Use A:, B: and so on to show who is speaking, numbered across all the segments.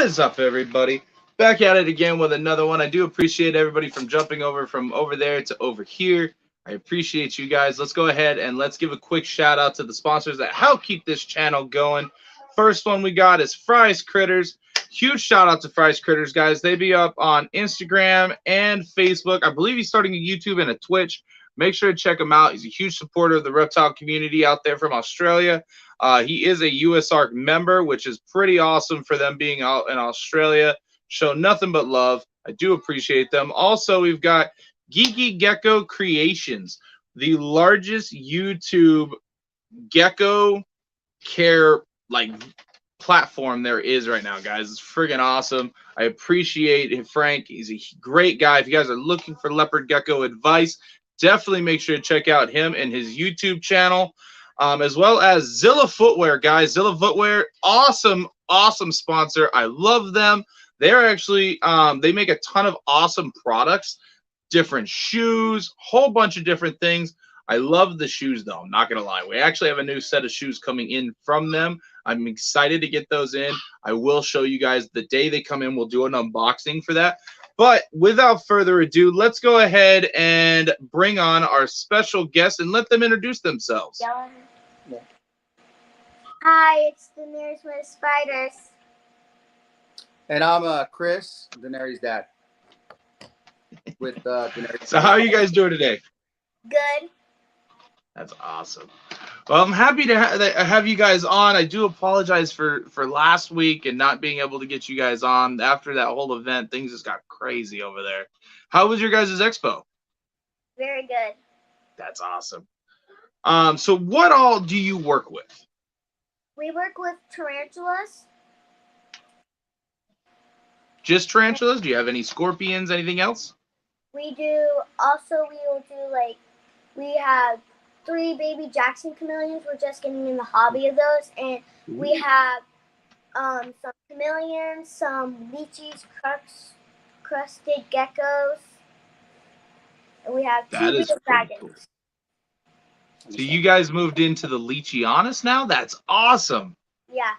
A: is up, everybody? Back at it again with another one. I do appreciate everybody from jumping over from over there to over here. I appreciate you guys. Let's go ahead and let's give a quick shout out to the sponsors that help keep this channel going. First one we got is Fries Critters. Huge shout out to Fries Critters, guys. They be up on Instagram and Facebook. I believe he's starting a YouTube and a Twitch. Make sure to check him out. He's a huge supporter of the reptile community out there from Australia. He is a USARC member, which is pretty awesome for them being out in Australia. Show nothing but love. I do appreciate them. Also, we've got Geeky Gecko Creations, the largest YouTube gecko care platform there is right now, guys. It's friggin' awesome. I appreciate Frank. He's a great guy. If you guys are looking for leopard gecko advice, definitely make sure to check out him and his YouTube channel, as well as Zilla Footwear, guys. Zilla Footwear, awesome sponsor. I love them. They're actually they make a ton of awesome products, different shoes, whole bunch of different things. I love the shoes, though. I'm not gonna lie. We actually have a new set of shoes coming in from them. I'm excited to get those in. I will show you guys the day they come in. We'll do an unboxing for that. But without further ado, let's go ahead and bring on our special guests and let them introduce themselves.
B: Yeah. Hi, it's Daenerys MotherofSpiders.
C: And I'm Chris, Daenerys' dad. With Daenerys.
A: So how are you guys doing today?
B: Good.
A: That's awesome. Well, I'm happy to have you guys on. I do apologize for last week and not being able to get you guys on. After that whole event, things just got crazy over there. How was your guys' expo?
B: Very good.
A: That's awesome. So what all do you work with?
B: We work with tarantulas.
A: Just tarantulas? Do you have any scorpions, anything else?
B: We do, also we will do we have 3 baby Jackson chameleons. We're just getting in the hobby of those. And we have some chameleons, some leeches, crusted geckos. And we have 2 big dragons.
A: Cool. So you guys moved into the Leachianis now? That's awesome.
B: Yeah.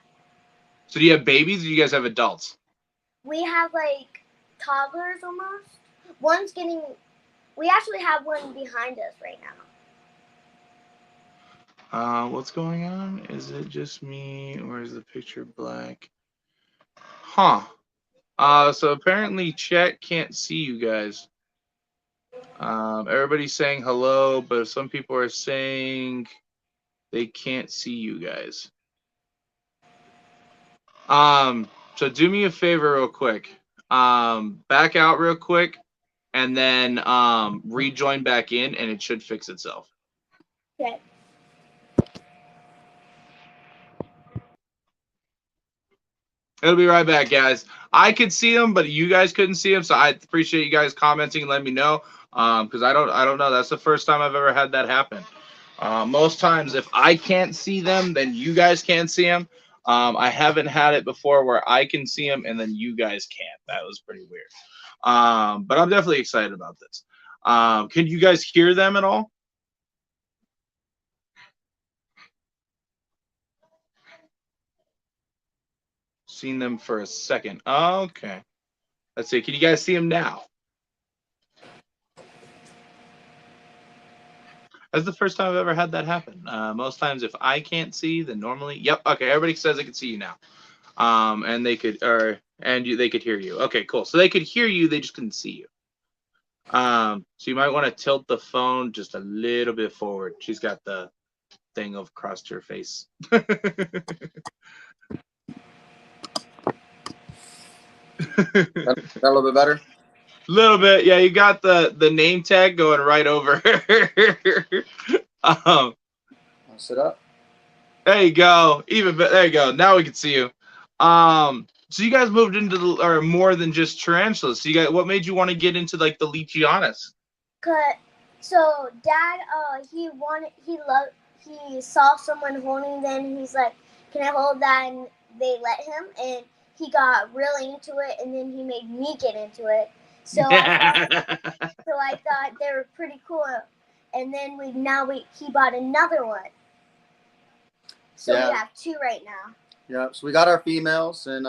A: So do you have babies or do you guys have adults?
B: We have toddlers almost. We actually have one behind us right now.
A: What's going on? Is it just me or is the picture black? Huh. So apparently chat can't see you guys. Everybody's saying hello, but some people are saying they can't see you guys. So do me a favor real quick. Back out real quick and then rejoin back in and it should fix itself.
B: Okay.
A: It'll be right back, guys. I could see them, but you guys couldn't see them, so I appreciate you guys commenting and letting me know. Because I don't know. That's the first time I've ever had that happen. Most times, if I can't see them, then you guys can't see them. I haven't had it before where I can see them and then you guys can't. That was pretty weird. But I'm definitely excited about this. Can you guys hear them at all? Seen them for a second. Okay. Let's see. Can you guys see them now? That's the first time I've ever had that happen. Most times, if I can't see, then normally, yep. Okay, everybody says they can see you now, and they could, they could hear you. Okay, cool. So they could hear you, they just couldn't see you. So you might want to tilt the phone just a little bit forward. She's got the thing across her face.
C: That a little bit better?
A: Little bit, yeah. You got the name tag going right over.
C: I'll sit up.
A: There you go. There you go. Now we can see you. So you guys moved into or more than just tarantulas. So you guys, what made you want to get into the Leachianis?
B: So Dad, he saw someone holding them. And he's like, "Can I hold that?" And they let him, and he got really into it. And then he made me get into it. So I thought they were pretty cool. And then he bought another one. So we have 2 right now.
C: Yeah, so we got our females, and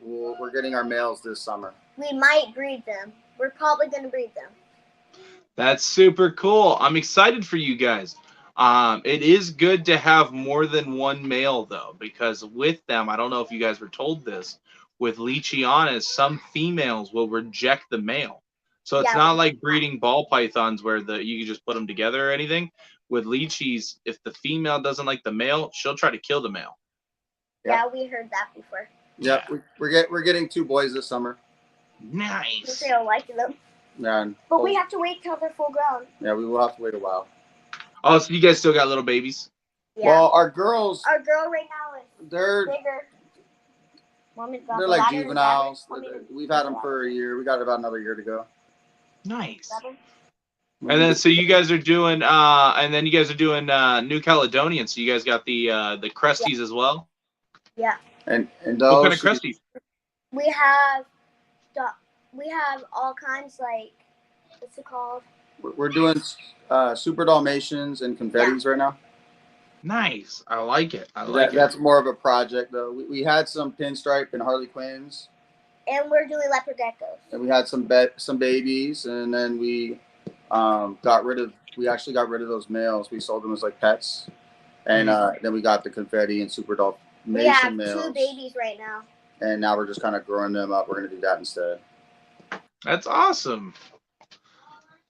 C: we're getting our males this summer.
B: We might breed them. We're probably gonna breed them.
A: That's super cool. I'm excited for you guys. It is good to have more than one male though, because with them, I don't know if you guys were told this, with Leachianas, some females will reject the male. So it's
B: Yeah.
A: not like breeding ball pythons where you can just put them together or anything. With Leachies, if the female doesn't like the male, she'll try to kill the male.
B: Yeah, we heard that before.
C: Yeah, we're getting 2 boys this summer.
A: Nice.
B: They don't like them.
C: Yeah,
B: But we have to wait till they're full grown.
C: yeah, we will have to wait a while.
A: Oh, so you guys still got little babies?
B: Yeah.
C: Well, our girls,
B: Our girl right now is
C: they're
B: bigger.
C: they're like juveniles. We've had them for a year. We got about another year to go.
A: Nice. And then so you guys are doing New Caledonian. So you guys got the Cresties as well?
B: Yeah.
C: And
A: What
C: those
A: kind of Cresties?
B: We have all kinds, like, what's it called?
C: we're doing Super Dalmatians and Confettis right now.
A: Nice. I like it. I like it.
C: That's more of a project though. We had some Pinstripe and Harley Quinns.
B: And we're doing leopard geckos.
C: And we had some babies, and then we actually got rid of those males. We sold them as like pets, and then we got the Confetti and Super Dalmatian
B: We have
C: males.
B: 2 babies right now.
C: And now we're just kind of growing them up. We're gonna do that instead.
A: That's awesome.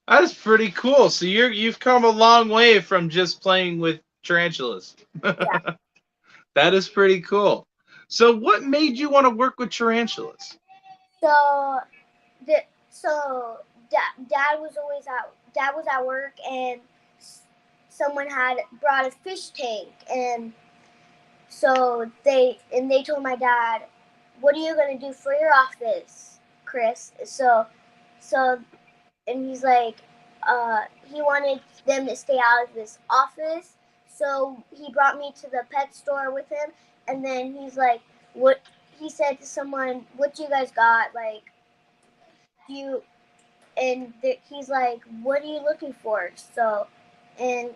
A: That is pretty cool. So you've come a long way from just playing with tarantulas.
B: Yeah.
A: That is pretty cool. So what made you want to work with tarantulas?
B: So, Dad was at work, and someone had brought a fish tank, and so they told my dad, "What are you gonna do for your office, Chris?" So, and he's like, he wanted them to stay out of his office, so he brought me to the pet store with him, and then he's like, "What?" He said to someone, "What you guys got? Like, he's like, "What are you looking for?" So, and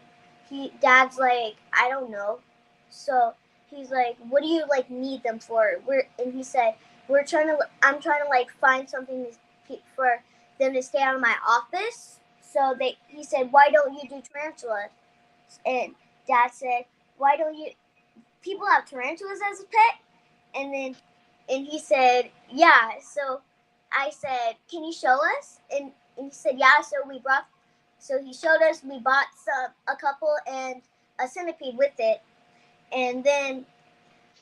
B: Dad's like, "I don't know." So he's like, "What do you like need them for?" And he said, I'm trying to like find something for them to stay out of my office. So he said, "Why don't you do tarantulas?" And Dad said, "Why don't you? People have tarantulas as a pet?" And he said, "Yeah." So I said, "Can you show us?" And he said, "Yeah." So he showed us. We bought a couple and a centipede with it, and then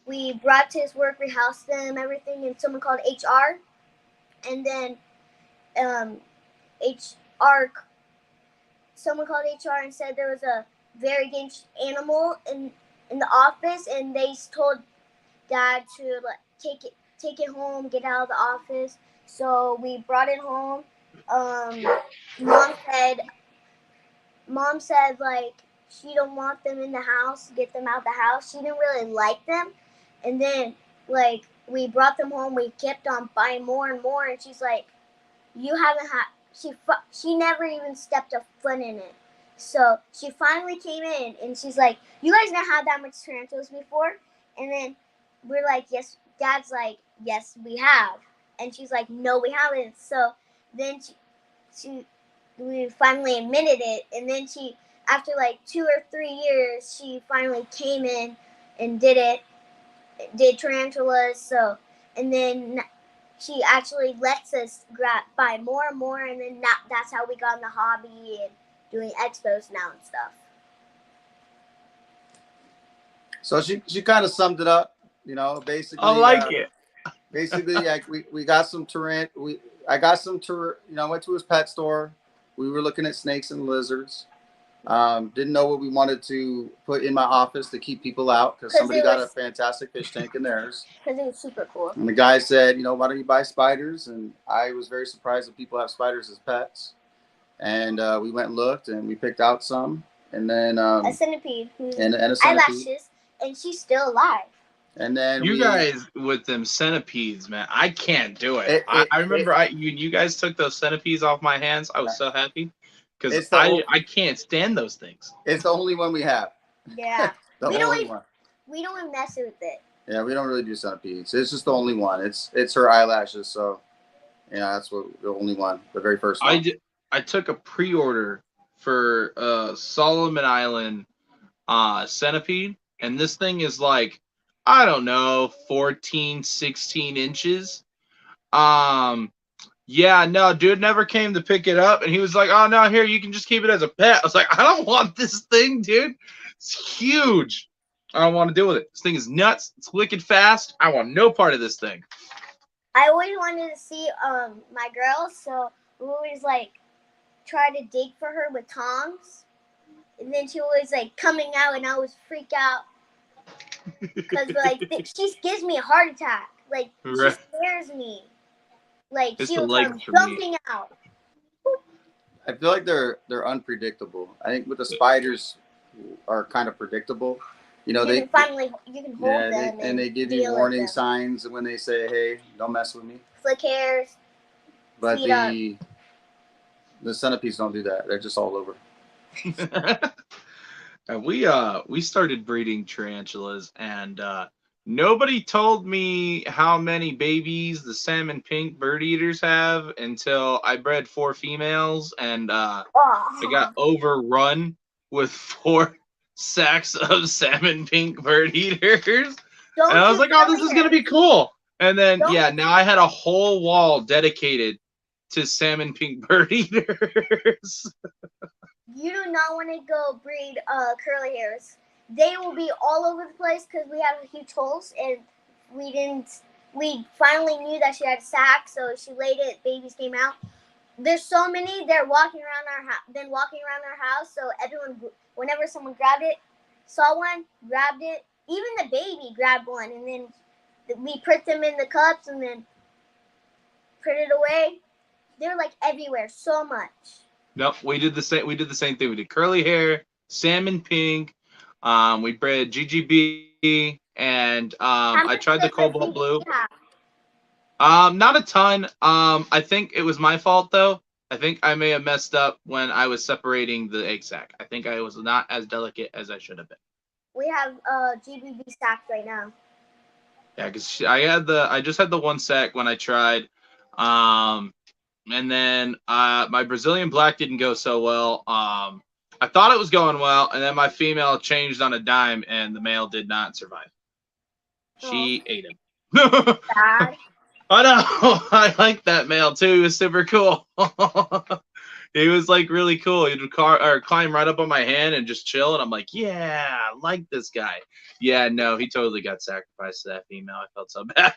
B: we brought to his work. We housed them, everything, and someone called HR, and then someone called HR and said there was a very dangerous animal in the office, and they told Dad to take it home, get out of the office. So we brought it home. Mom said like she don't want them in the house, get them out of the house. She didn't really like them, and then like we brought them home. We kept on buying more and more, and she's like, "You haven't had." She never even stepped a foot in it. So she finally came in, and she's like, "You guys never had that much tarantulas before?" And then we're like, "Yes." Dad's like, "Yes, we have." And she's like, "No, we haven't." So then we finally admitted it, and then after like 2 or 3 years, she finally came in and did tarantulas. So, and then she actually lets us buy more and more, and then that's how we got in the hobby and doing expos now and stuff.
C: So she kind of summed it up, basically.
A: I like it.
C: Basically, like we got some I got some went to his pet store. We were looking at snakes and lizards. Didn't know what we wanted to put in my office to keep people out because somebody got a fantastic fish tank in theirs.
B: Because it was super cool.
C: And the guy said, "Why don't you buy spiders?" And I was very surprised that people have spiders as pets. And we went and looked, and we picked out some. And then
B: a centipede
C: and a centipede.
B: Eyelashes, and she's still alive.
C: And then
A: you guys with them centipedes, man, I can't do it. I remember you guys took those centipedes off my hands. I was so happy because I can't stand those things.
C: It's the only one we have.
B: Yeah,
C: We don't even
B: mess with it.
C: Yeah, we don't really do centipedes. It's just the only one. It's her eyelashes. So yeah, that's what the only one, the very first one.
A: I took a pre-order for Solomon Island centipede, and this thing is like, I don't know, 14, 16 inches. Yeah, no, dude never came to pick it up, and he was like, "Oh no, here, you can just keep it as a pet." I was like, "I don't want this thing, dude. It's huge. I don't want to deal with it. This thing is nuts. It's wicked fast. I want no part of this thing."
B: I always wanted to see my girl, so we always like try to dig for her with tongs, and then she was like coming out, and I was freak out because like she gives me a heart attack. Like she
A: Right.
B: scares me. Like
A: It's
B: she
A: the
B: was
A: legs for me.
B: jumping out.
C: I feel like they're unpredictable. I think with the spiders are kind of predictable. You know,
B: You can hold them
C: and they give you
B: deal with
C: warning
B: them.
C: signs when they say, "Hey, don't mess with me."
B: Flick hairs.
C: But
B: Speed up.
C: the centipedes don't do that. They're just all over.
A: And we started breeding tarantulas, and nobody told me how many babies the salmon pink bird eaters have until I bred 4 females, and I got overrun with 4 sacks of salmon pink bird eaters.
B: Don't
A: And I was
B: do
A: like, "Oh, this is gonna be cool." And then
B: Don't-
A: now I had a whole wall dedicated to salmon pink bird eaters.
B: You do not want to go breed curly hairs. They will be all over the place because we have huge holes, and we finally knew that she had a sack, so she laid it. Babies came out. There's so many. They're walking around our house. So everyone, whenever someone grabbed it, saw one, grabbed it. Even the baby grabbed one, and then we put them in the cups, and then put it away. They're like everywhere, so much.
A: Nope, we did the same. We did the same thing. We did curly hair, salmon pink. We bred GGB, and I tried the cobalt blue. Not a ton. I think it was my fault though. I think I may have messed up when I was separating the egg sac. I think I was not as delicate as I should have been.
B: We have GBB sack right now.
A: Yeah, because I just had the 1 sac when I tried. And then my Brazilian black didn't go so well. I thought it was going well, and then my female changed on a dime, and the male did not survive. She ate him.
B: Bad.
A: I know. I like that male too. He was super cool. He was like really cool. He'd climb right up on my hand and just chill, and I'm like, yeah, I like this guy. Yeah, no, he totally got sacrificed to that female. I felt so bad.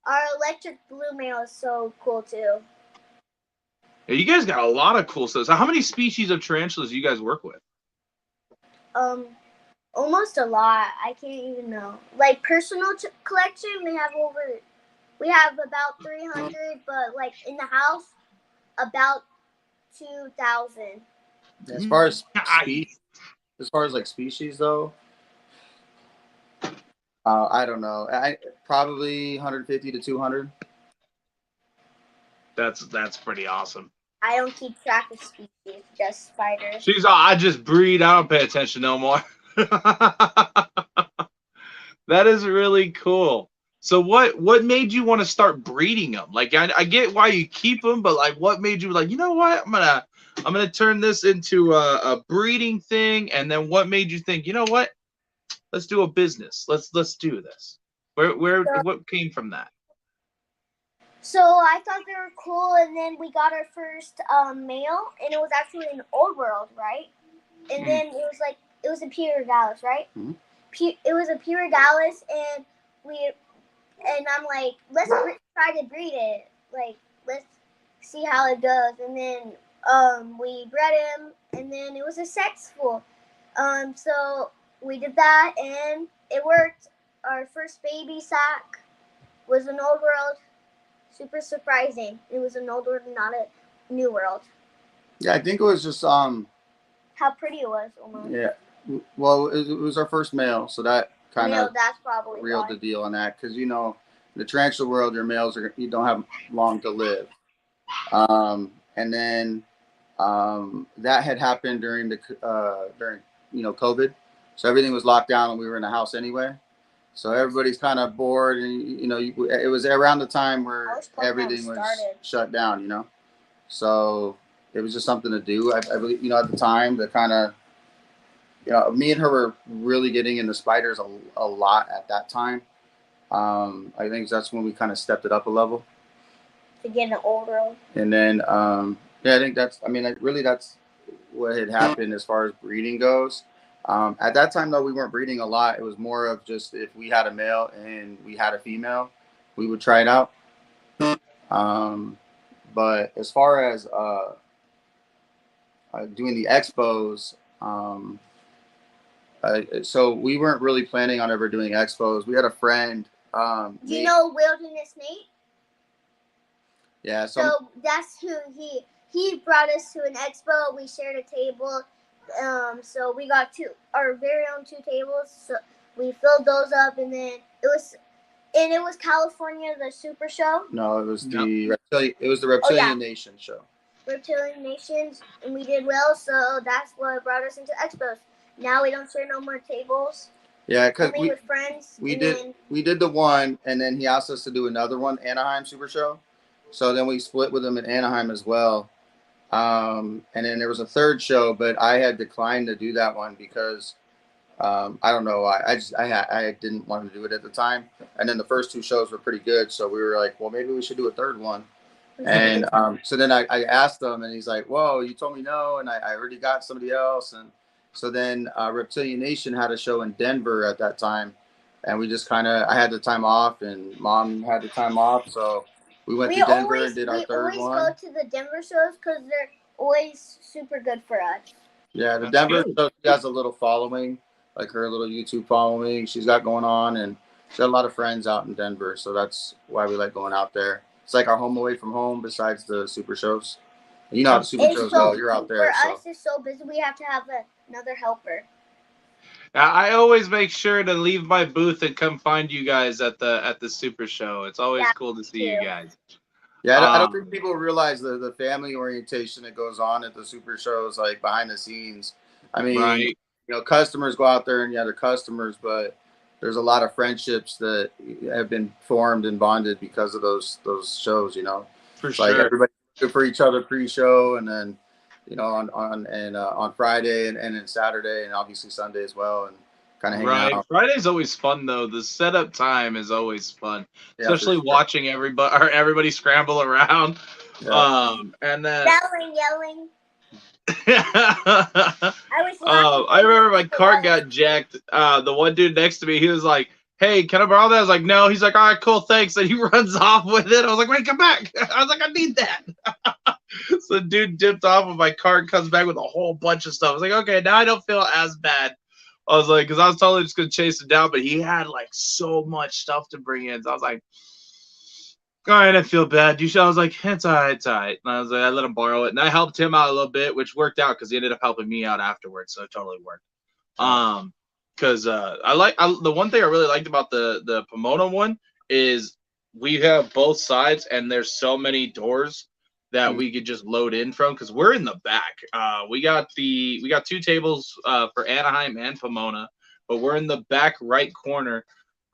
B: Our electric blue male is so cool too.
A: Yeah, you guys got a lot of cool stuff. So how many species of tarantulas do you guys work with?
B: Almost a lot. I can't even know. Like personal collection, we have about 300, but like in the house, about 2,000.
C: As far as like species though, I don't know. I probably 150 to 200.
A: That's pretty awesome.
B: I don't keep track of species, just spiders.
A: She's I just breed. I don't pay attention no more. That is really cool. So what made you want to start breeding them? Like I get why you keep them, but like what made you like, you know what, I'm gonna turn this into a breeding thing, and then what made you think, you know what, let's do a business. Let's do this. What came from that?
B: So I thought they were cool, and then we got our first male, and it was actually an old world, right? And then it was a pure Dallas, right?
C: Mm-hmm.
B: It was a pure Dallas, and I'm like, let's try to breed it. Like, let's see how it goes. And then we bred him, and then it was a sexful. So we did that, and it worked. Our first baby sac was an old world. Super surprising. It was an old world, not a new world.
C: Yeah, I think it was just
B: how pretty it was almost.
C: Yeah. Well, it was our first male, so that kind of
B: that's probably
C: reeled the deal on that, because in the tarantula world, your males you don't have long to live. And then that had happened during COVID, so everything was locked down and we were in the house anyway. So everybody's kind of bored, and it was around the time where everything was shut down. So it was just something to do. I believe at the time the kind of me and her were really getting into spiders a lot at that time. I think that's when we kind of stepped it up a level.
B: To get an older.
C: And then yeah, I think that's what had happened as far as breeding goes. At that time though, we weren't breeding a lot. It was more of just if we had a male and we had a female, we would try it out. But as far as doing the expos, so we weren't really planning on ever doing expos. We had a friend.
B: Do you know Wilderness Nate?
C: Yeah.
B: So that's who he brought us to an expo. We shared a table. So we got our very own 2 tables. So we filled those up, and then it was California, the Super Show.
C: No, it was the Reptilian Nation show.
B: Reptilian Nations, and we did well. So that's what brought us into expos. Now we don't share no more tables.
C: Yeah, because we
B: with friends.
C: We did the one, and then he asked us to do another one, Anaheim Super Show. So then we split with him in Anaheim as well. And then there was a third show, but I had declined to do that one because I don't know. I didn't want to do it at the time. And then the first 2 shows were pretty good, so we were like, well, maybe we should do a third one. And so then I asked him, and he's like, whoa, you told me no, and I already got somebody else. And so then Reptilian Nation had a show in Denver at that time, and we just I had the time off, and Mom had the time off, so we went to Denver and did our third one. We always
B: go to the Denver shows because they're always super good for us.
C: Yeah, the Denver show, she has a little following, like her little YouTube following she's got going on, and she's got a lot of friends out in Denver, so that's why we like going out there. It's like our home away from home besides the super shows. You know how the super shows go. You're out there.
B: For us, it's so busy. We have to have another helper.
A: I always make sure to leave my booth and come find you guys at the super show. It's always cool to see you guys.
C: Yeah, I don't think people realize the family orientation that goes on at the super shows, like behind the scenes. I mean, customers go out there and they're customers, but there's a lot of friendships that have been formed and bonded because of those shows.
A: For sure.
C: Like everybody good for each other pre-show, and then on Friday and then Saturday, and obviously Sunday as well, and kind of hang out.
A: Friday's always fun though. The setup time is always fun, especially watching everybody scramble around.
C: Yeah.
A: And then
B: yelling.
A: I remember my cart got jacked. The one dude next to me, he was like, hey, can I borrow that? I was like, no. He's like, all right, cool, thanks. And he runs off with it. I was like, wait, come back. I was like, I need that. So the dude dipped off with my cart, comes back with a whole bunch of stuff. I was like, okay, now I don't feel as bad. I was like, because I was totally just going to chase him down, but he had like so much stuff to bring in. So I was like, all right, I feel bad. I was like, it's all right, it's all right. And I was like, I let him borrow it. And I helped him out a little bit, which worked out because he ended up helping me out afterwards. So it totally worked. Because the one thing I really liked about the Pomona one is we have both sides, and there's so many doors that we could just load in from because we're in the back. We got 2 tables for Anaheim and Pomona, but we're in the back right corner.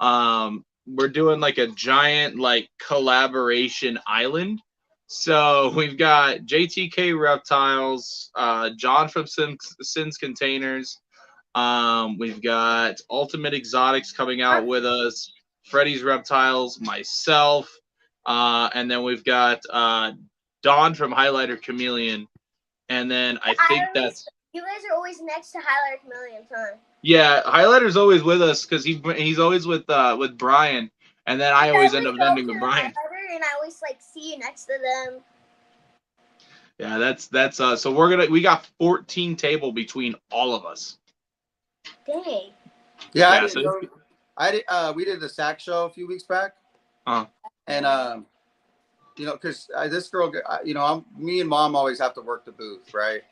A: We're doing like a giant like collaboration island. So we've got JTK Reptiles, John from Sins Containers. We've got Ultimate Exotics coming out with us, Freddy's Reptiles, myself, and then we've got Dawn from Highlighter Chameleon, and then I think that's.
B: You guys are always next to Highlighter Chameleon, huh?
A: Yeah, Highlighter's always with us because he's always with Brian, and then I always end up ending with Brian.
B: And I always like see you next to them.
A: Yeah, that's so we got 14 table between all of us.
B: Dang.
C: Yeah, we did the SAC show a few weeks back. And because this girl, me and Mom always have to work the booth, right?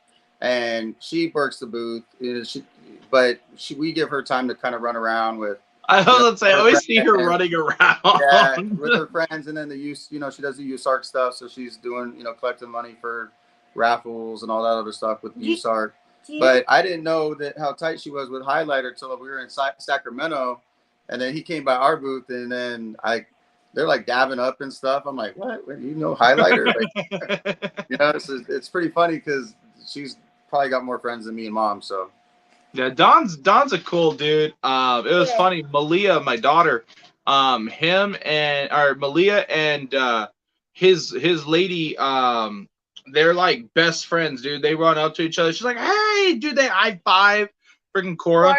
C: And she works the booth. We give her time to kind of run around with.
A: I always see her running around.
C: Yeah, with her friends, and then she does the USARC stuff, so she's doing, collecting money for raffles and all that other stuff with USARC. But I didn't know how tight she was with Highlighter till we were in Sacramento, And then he came by our booth, and then they're like dabbing up and stuff. I'm like, what? You know, highlighter? Like, you know, it's pretty funny because she's probably got more friends than me and mom. So
A: Yeah, Don's a cool dude. It was
B: Yeah.
A: funny. Malia, my daughter, Malia and his lady, they're like best friends, dude. They run up to each other. She's like, "Hey, dude!" They high five. Freaking Cora.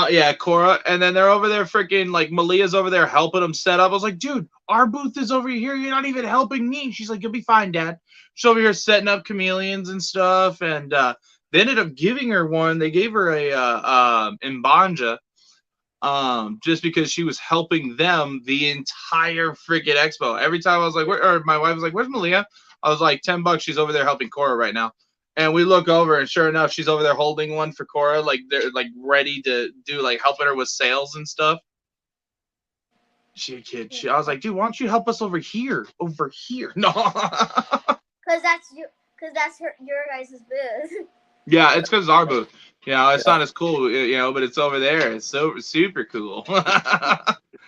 A: Yeah, Cora. And then they're over there, freaking like Malia's over there helping them set up. I was like, dude, our booth is over here. You're not even helping me. She's like, you'll be fine, Dad. She's over here setting up chameleons and stuff, and they ended up giving her one. They gave her a Mbanja, just because she was helping them the entire freaking expo. Every time I was like, or my wife was like, "Where's Malia?" I was like, $10. She's over there helping Cora right now. And we look over, and sure enough, she's over there holding one for Cora, like they're like ready to do, like helping her with sales and stuff. She a kid. I was like, dude, why don't you help us over here? Over here. No.
B: Cause that's your guys' booth.
A: Yeah, it's because our booth. You know, it's not as cool, you know, but it's over there. It's so super cool.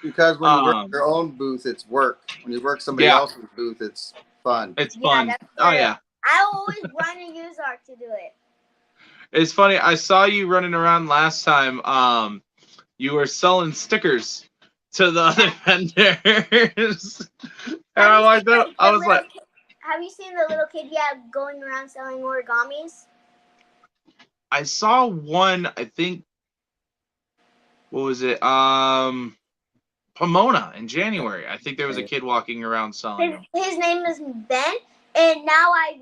C: because when you work your own booth, it's work. When you work somebody else's booth, it's fun.
A: It's fun.
B: Yeah,
A: Oh yeah.
B: I always run a use art to do it.
A: It's funny. I saw you running around last time. You were selling stickers to the other vendors. And I like that. I was like,
B: have you seen the little kid you have going around selling origamis?
A: I saw one, I think, what was it? Pomona in January. I think there was a kid walking around selling them.
B: His name is Ben, and now I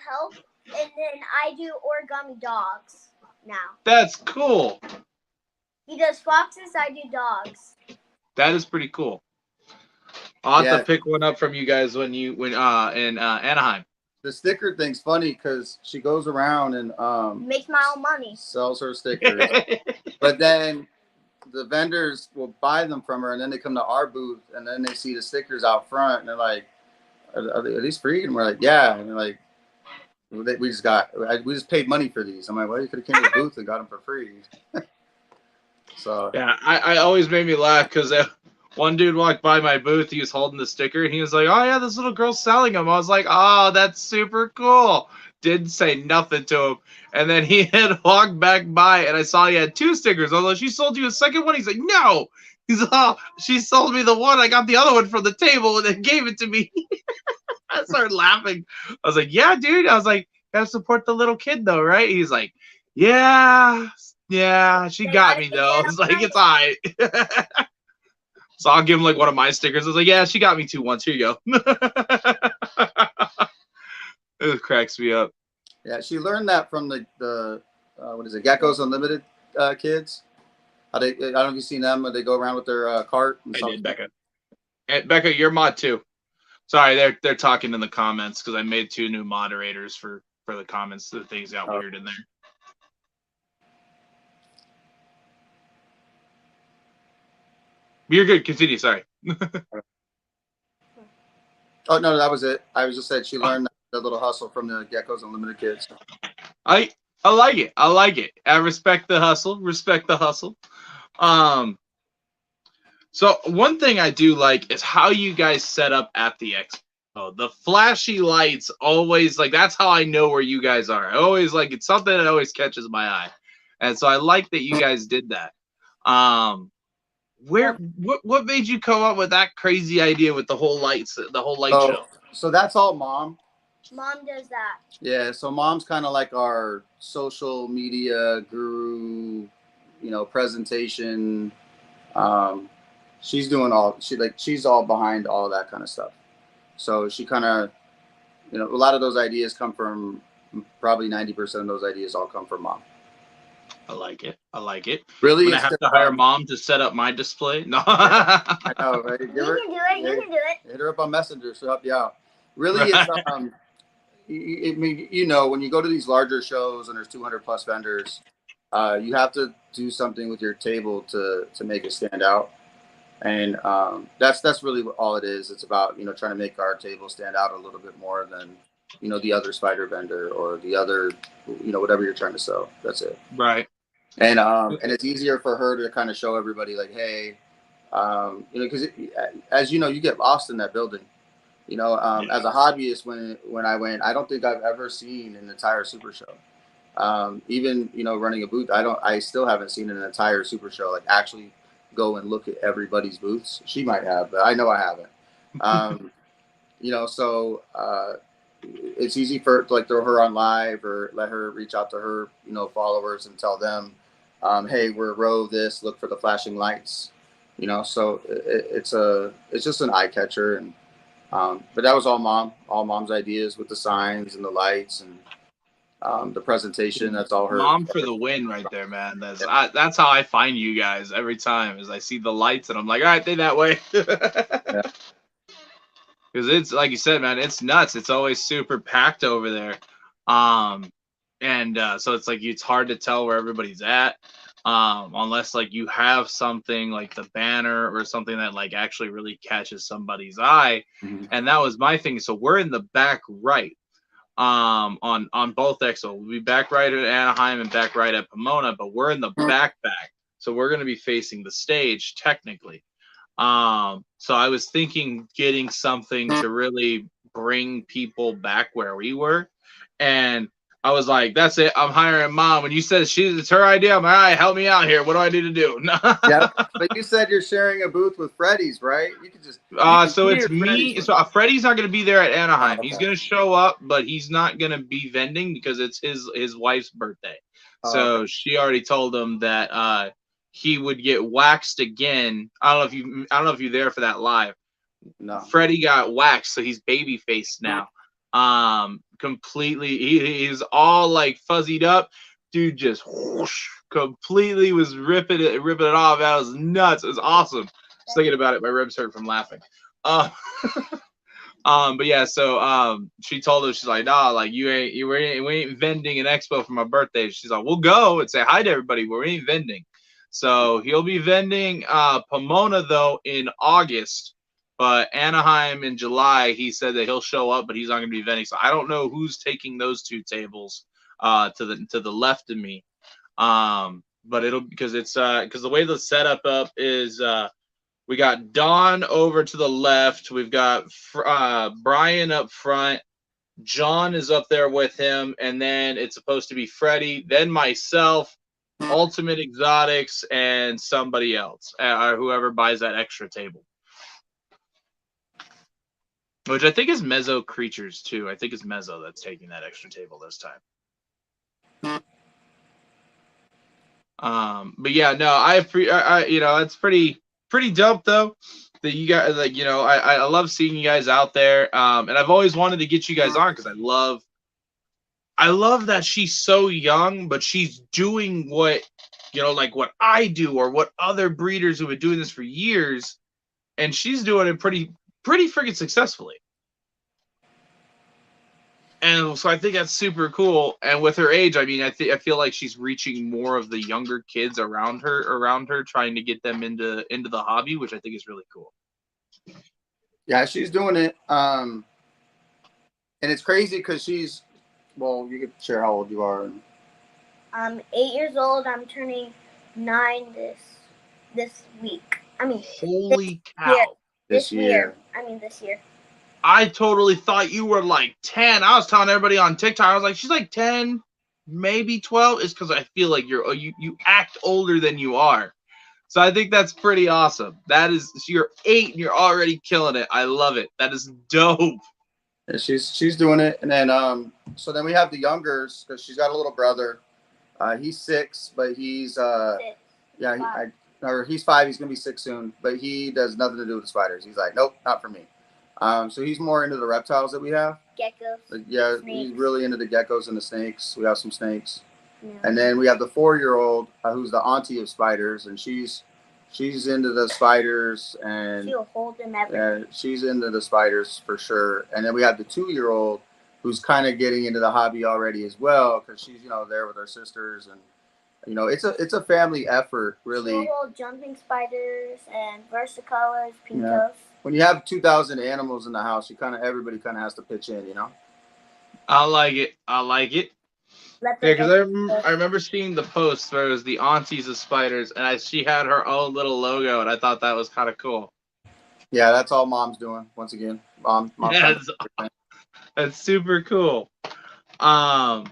B: help, and then I do origami dogs now.
A: That's cool.
B: He does foxes, I do dogs.
A: That is pretty cool. I'll have to pick one up from you guys when in Anaheim.
C: The sticker thing's funny because she goes around and
B: makes my own money.
C: Sells her stickers. But then the vendors will buy them from her, and then they come to our booth, and then they see the stickers out front, and they're like, are these free? And we're like, yeah. And they're like, we just paid money for these. I'm like, well, you could have came to the booth and got them for free. So
A: yeah, I always made me laugh because one dude walked by my booth. He was holding the sticker, and he was like, "Oh yeah, this little girl's selling them." I was like, "Oh, that's super cool." Didn't say nothing to him, and then he had walked back by, and I saw he had 2 stickers. I was like, "She sold you a second one?" He's like, "No." He's like, "Oh, she sold me the one. I got the other one from the table, and then gave it to me." I started laughing. I was like, "Yeah, dude." I was like, "Gotta support the little kid, though, right?" He's like, "Yeah, she got me though." I was like, "It's all right." So I'll give him like one of my stickers. I was like, "Yeah, she got me 2 once. Here you go." It cracks me up.
C: Yeah, she learned that from the what is it, Geckos Unlimited kids. I don't know if you've seen them, but they go around with their cart. And
A: I did, Becca. And Becca, you're mod too. Sorry, they're talking in the comments because I made 2 new moderators for the comments. The things got weird in there. You're good. Continue. Sorry.
C: Oh no, that was it. I was just saying she learned the little hustle from the Geckos Unlimited kids.
A: I like it. I like it. I respect the hustle. Respect the hustle. So one thing I do like is how you guys set up at the expo. The flashy lights always, like, that's how I know where you guys are. I always like, it's something that always catches my eye, and so I like that you guys did that. What made you come up with that crazy idea with the whole lights, the whole light show?
C: So that's all Mom.
B: Mom does that.
C: Yeah, so Mom's kind of like our social media guru, presentation. She's doing she's all behind all that kind of stuff. So she kind of, a lot of those ideas come from, probably 90% of those ideas all come from Mom. I like it.
A: Really? I have to hire Mom to set up my display? No.
C: I know, right?
B: You can do it.
C: Hit her up on Messenger. She'll help you out. Really, it's when you go to these larger shows and there's 200 plus vendors, you have to do something with your table to make it stand out. And that's really all it is. It's about, trying to make our table stand out a little bit more than, the other spider vendor or the other, whatever you're trying to sell. That's it.
A: Right.
C: And it's easier for her to kind of show everybody like, hey, because as you know, you get lost in that building. As a hobbyist, when I went, I don't think I've ever seen an entire super show. Even running a booth, I still haven't seen an entire super show, like actually go and look at everybody's booths. She might have, but I know I haven't. So it's easy for like throw her on live or let her reach out to her followers and tell them, hey, we're row this, look for the flashing lights. So it's just an eye catcher. And but that was all mom's ideas with the signs and the lights and the presentation. That's all her.
A: Mom for the win right there, man. That's how I find you guys every time, is I see the lights and I'm like, all right, they that way.
C: Yeah.
A: Because it's like you said, man, it's nuts. It's always super packed over there. So it's like it's hard to tell where everybody's at. Unless like you have something like the banner or something that like actually really catches somebody's eye.
C: Mhm.
A: And that was my thing. So we're in the back right. On both exos. We'll be back right at Anaheim and back right at Pomona, but we're in the back. So we're gonna be facing the stage technically. So I was thinking getting something to really bring people back where we were. And I was like, that's it. I'm hiring Mom. When you said it's her idea, I'm like, all right, help me out here. What do I need to do?
C: Yeah, but you said you're sharing a booth with Freddy's, right? You could just.
A: So it's me. So Freddie's not going to be there at Anaheim.
C: Oh, okay.
A: He's going to show up, but he's not going to be vending because it's his wife's birthday. So
C: okay.
A: she already told him that he would get waxed again. I don't know if you're there for that live.
C: No.
A: Freddie got waxed, so he's baby faced now. Completely, he's all like fuzzied up. Dude just whoosh, completely was ripping it off. That was nuts. It was awesome. Just thinking about it, my ribs hurt from laughing. But yeah, so she told us, she's like, nah, like we ain't vending an expo for my birthday. She's like, we'll go and say hi to everybody, but we ain't vending. So he'll be vending Pomona though in August, but Anaheim in July. He said that he'll show up, but he's not gonna be vending. So I don't know who's taking those two tables to the left of me. But it'll because the way the setup up is we got Don over to the left. We've got Brian up front. John is up there with him. And then it's supposed to be Freddie, then myself, Ultimate Exotics, and somebody else, or whoever buys that extra table. Which I think is Mezzo Creatures, too. I think it's Mezzo that's taking that extra table this time. But yeah, no, I it's pretty dope though that you guys like, I love seeing you guys out there. And I've always wanted to get you guys on because I love that she's so young, but she's doing what like what I do or what other breeders who have been doing this for years, and she's doing it pretty freaking successfully. And so I think that's super cool. And with her age, I mean, I feel like she's reaching more of the younger kids around her, trying to get them into the hobby, which I think is really cool.
C: Yeah, she's doing it. And it's crazy because she's, well, you could share how old you are.
B: I'm 8 years old. I'm turning 9 this week. I mean,
A: holy cow!
C: This year.
B: This year.
A: I totally thought you were like 10. I was telling everybody on TikTok, I was like, she's like 10, maybe 12. It's because I feel like you act older than you are. So I think that's pretty awesome. That is, you're 8 and you're already killing it. I love it. That is dope.
C: Yeah, she's doing it. And then so then we have the youngers because she's got a little brother. He's 6, but he's he's 5. He's gonna be 6 soon, but he does nothing to do with the spiders. He's like, nope, not for me. So he's more into the reptiles that we have.
B: Geckos.
C: Yeah,
B: snakes.
C: He's really into the geckos and the snakes. We have some snakes.
B: Yeah.
C: And then we have the 4-year-old who's the auntie of spiders, and she's into the spiders, and
B: she'll hold them everything.
C: she's into the spiders for sure. And then we have the 2-year-old who's kind of getting into the hobby already as well, because she's there with her sisters, and it's a family effort, really.
B: She'll hold jumping spiders and versicolors, pincos.
C: Yeah. When you have 2,000 animals in the house, everybody has to pitch in,
A: I like it.
B: let
A: Yeah,
B: the
A: because
B: veggies
A: I remember seeing the post where it was the aunties of spiders, and she had her own little logo, and I thought that was kind of cool.
C: Yeah, that's all mom's doing. Once again, mom.
A: Yeah, that's super cool. Well,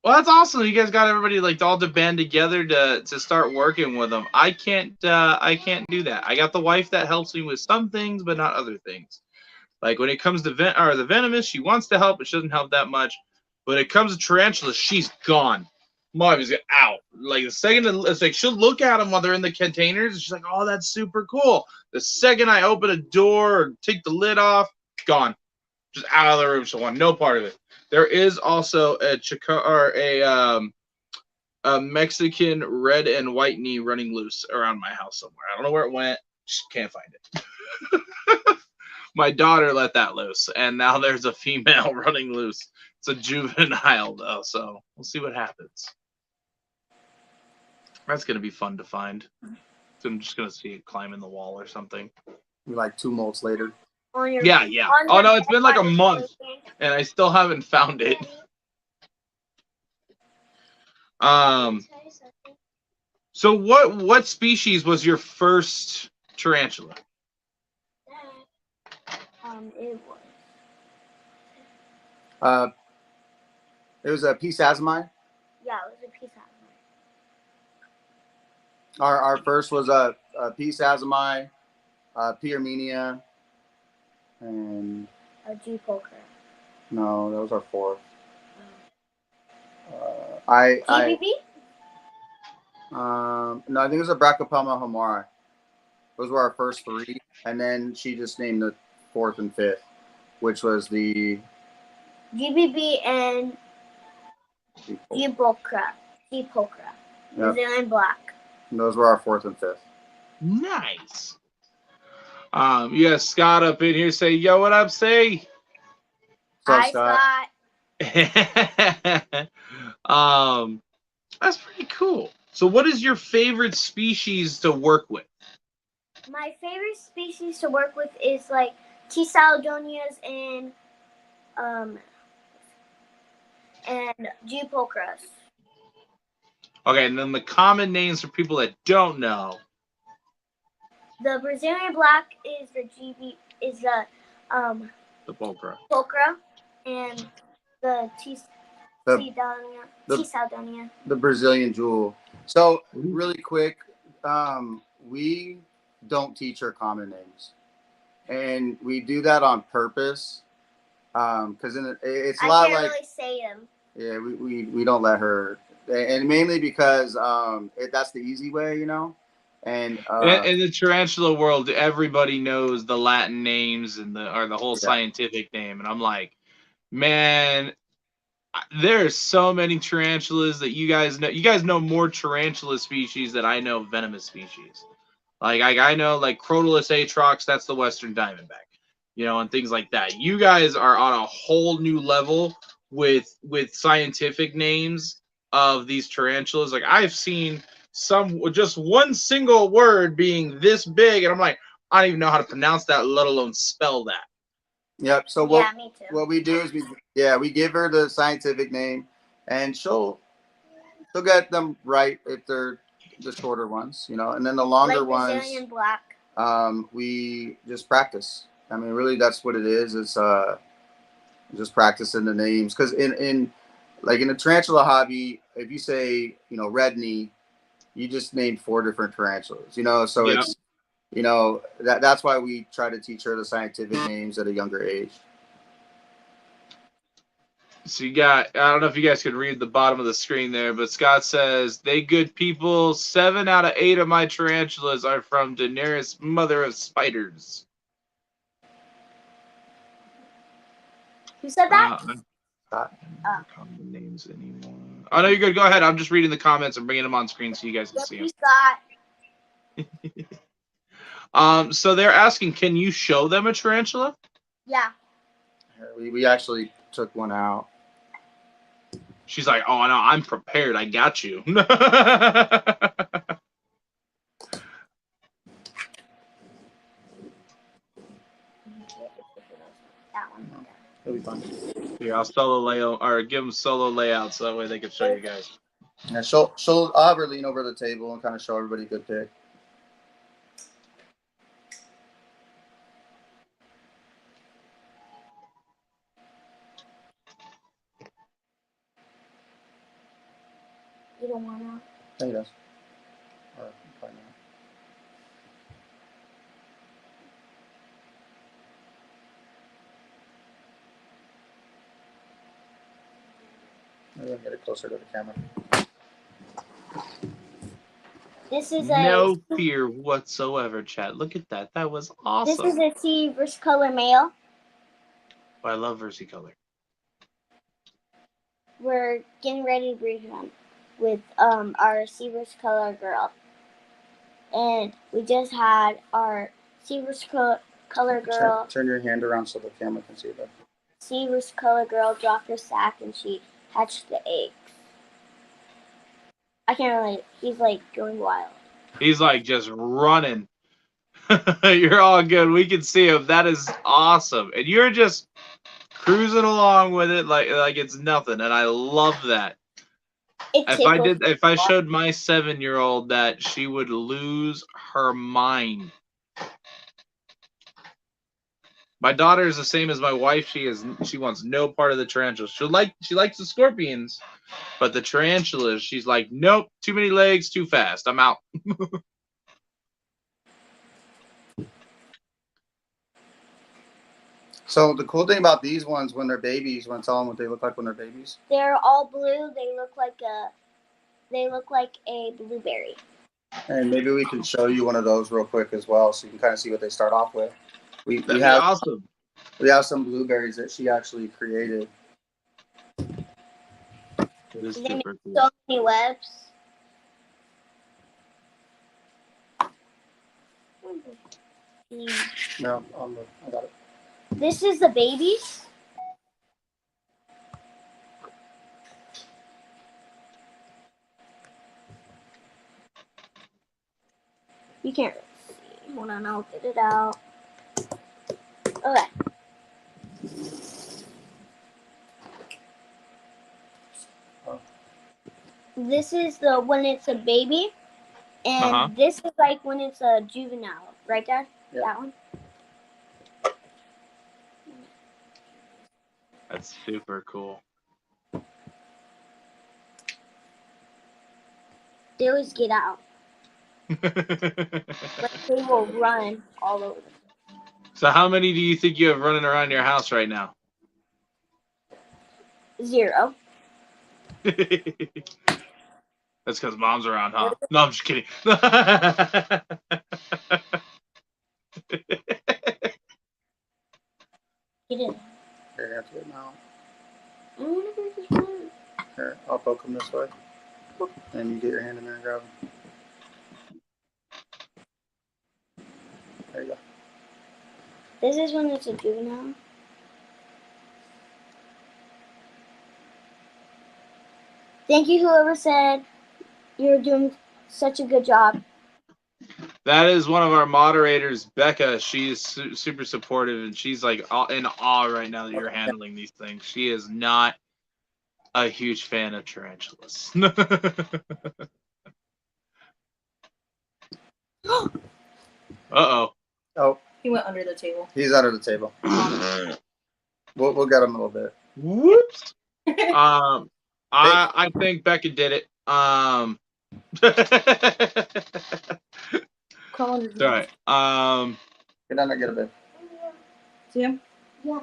A: that's awesome. You guys got everybody like all to band together to start working with them. I can't do that. I got the wife that helps me with some things, but not other things. Like when it comes to the venomous, she wants to help, but she doesn't help that much. When it comes to tarantulas, she's gone. Mom is out. Like the second it's like she'll look at them while they're in the containers, and she's like, "Oh, that's super cool." The second I open a door or take the lid off, gone, just out of the room. She'll want no part of it. There is also a Mexican red and white knee running loose around my house somewhere. I don't know where it went. Just can't find it. My daughter let that loose, and now there's a female running loose. It's a juvenile, though, so we'll see what happens. That's going to be fun to find. So I'm just going to see it climbing the wall or something.
C: Like 2 months later.
A: Yeah. Oh, no, it's been like a month, and I still haven't found it. So what species was your first tarantula?
C: It was a Peace Azamai.
B: Yeah, it was a Peace Azamai.
C: Our first was a Peace Azamai, P. Armenia, and
B: A G poker.
C: no, that was our fourth.
B: GBB?
C: No, I think it was a Brachypelma homara. Those were our first 3, and then she just named the 4th and 5th, which was the
B: GBB and G poker. New Zealand black.
C: And those were our 4th and 5th.
A: Nice. You got Scott up in here. Say, yo, what up, say?
C: What's up,
B: Scott.
A: That's pretty cool. So what is your favorite species to work with?
B: My favorite species to work with is like T. Saladonias and G. pulchris.
A: Okay, and then the common names for people that don't know.
B: The Brazilian black is the
A: pulchra.
B: Pulchra, and the T. Saudonia.
C: The Brazilian jewel. So really quick, we don't teach her common names, and we do that on purpose, because it's a lot like. I can't
B: really say them.
C: Yeah, we don't let her, and mainly because that's the easy way, you know. And
A: in the tarantula world, everybody knows the Latin names and the whole scientific name, and I'm like, man, there are so many tarantulas that you guys know. You guys know more tarantula species than I know venomous species. Like I know like Crotalus atrox, that's the western diamondback, you know, and things like that. You guys are on a whole new level with scientific names of these tarantulas. Like I've seen some just one single word being this big, and I'm like, I don't even know how to pronounce that, let alone spell that.
C: Yep. So what we do is we give her the scientific name, and she'll get them right if they're the shorter ones, you know, and then the longer ones.
B: Brazilian black.
C: We just practice. I mean, really, that's what it is. It's just practicing the names, because in the tarantula hobby, if you say red knee, you just named 4 different tarantulas, you know. So it's that's why we try to teach her the scientific names at a younger age.
A: So you got, I don't know if you guys can read the bottom of the screen there, but Scott says, they good people, 7 out of 8 of my tarantulas are from Daenerys, mother of spiders.
B: Who said that?
A: Common names anymore. Oh, no, you're good. Go ahead. I'm just reading the comments and bringing them on screen so you guys can see them. So they're asking, can you show them a tarantula?
B: Yeah.
C: We actually took one out.
A: She's like, oh, no, I'm prepared. I got you.
C: It'll be fun.
A: Here, I'll solo layout or give them solo layout so that way they can show you guys.
C: Yeah, I'll have her lean over the table and kind of show everybody a good pic.
B: You don't want to.
C: Yeah, he does. Or, probably not. Maybe I'll get it closer to the camera.
B: This is
A: No fear whatsoever, chat. Look at that. That was awesome.
B: This is a sea versus color male.
A: Oh, I love versicolor.
B: We're getting ready to breed him with our sea versus color girl, and we just had our sea versus color girl.
C: Turn your hand around so the camera can see that.
B: Sea versus color girl dropped her sack and she hatched the eggs. I can't really. He's like going wild.
A: He's like just running. You're all good. We can see him. That is awesome. And you're just cruising along with it like it's nothing. And I love that. If I showed my 7-year-old that, she would lose her mind. My daughter is the same as my wife. She wants no part of the tarantulas. She likes the scorpions, but the tarantulas, she's like, nope, too many legs, too fast. I'm out.
C: So the cool thing about these ones, when they're babies, want to tell them what they look like when they're babies?
B: They're all blue. They look like a blueberry.
C: And maybe we can show you one of those real quick as well, so you can kind of see what they start off with. We have
A: awesome.
C: We have some blueberries that she actually created.
A: It is
B: They make
A: super cool.
B: so many webs.
C: No, I got it.
B: This is the babies. You can't really see. Hold on, I'll get it out. Okay. This is the when it's a baby, and this is like when it's a juvenile, right, Dad?
C: Yeah.
B: That one.
A: That's super cool.
B: They always get out. But they will run all over.
A: So how many do you think you have running around your house right now?
B: 0.
A: That's because mom's around, huh? No, I'm just kidding.
B: Get in.
C: Here, that's it now.
B: I want to break this one.
C: Here, I'll poke them this way. And you get your hand in there and grab them. There you go.
B: This is when it's a juvenile. Thank you, whoever said you're doing such a good job.
A: That is one of our moderators, Becca. She is super supportive, and she's like in awe right now that you're handling these things. She is not a huge fan of tarantulas. Uh-oh.
C: Oh,
D: He went under the table.
C: he's under the table. We'll get him a little bit.
A: Whoops. I think Becca did it.
D: Crawl under the
A: All right.
C: Get down there, get a bit.
D: See him?
B: Yeah.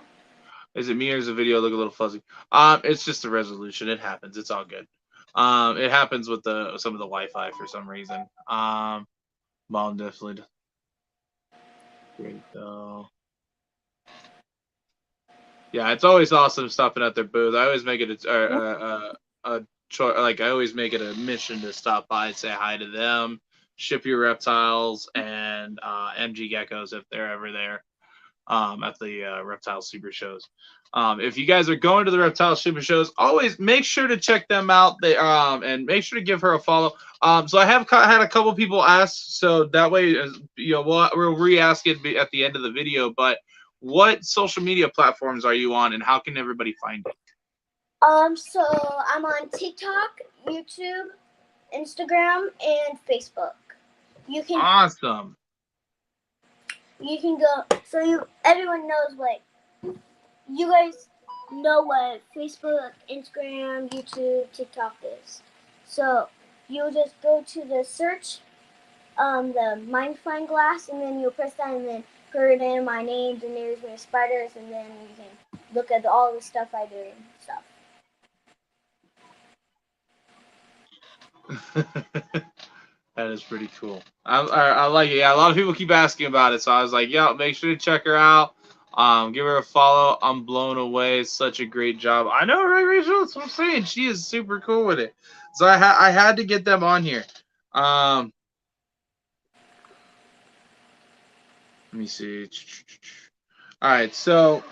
A: Is it me or is the video look a little fuzzy? It's just the resolution. It happens. It's all good. It happens with some of the Wi-Fi for some reason. Mom definitely. Great though. Yeah, it's always awesome stopping at their booth. I always make it a choice. Like I always make it a mission to stop by, say hi to them, ship your reptiles and MG geckos if they're ever there at the reptile super shows. If you guys are going to the reptile super shows, always make sure to check them out. They and make sure to give her a follow. So I have had a couple people ask, so that way, you know, we'll re-ask it at the end of the video. But what social media platforms are you on, and how can everybody find you?
B: So I'm on TikTok, YouTube, Instagram, and Facebook. You can
A: Awesome.
B: go. So everyone knows what you guys know what Facebook, Instagram, YouTube, TikTok is. So you'll just go to the search, the magnifying glass, and then you'll press that, and then put in my name, Daenerys, MotherofSpiders, and then you can look at all the stuff I do and stuff.
A: That is pretty cool. I like it. Yeah, a lot of people keep asking about it, so I was like, yeah, make sure to check her out. Give her a follow. I'm blown away. Such a great job. I know, right, Rachel? That's what I'm saying. She is super cool with it. So I had to get them on here. Let me see. All right, so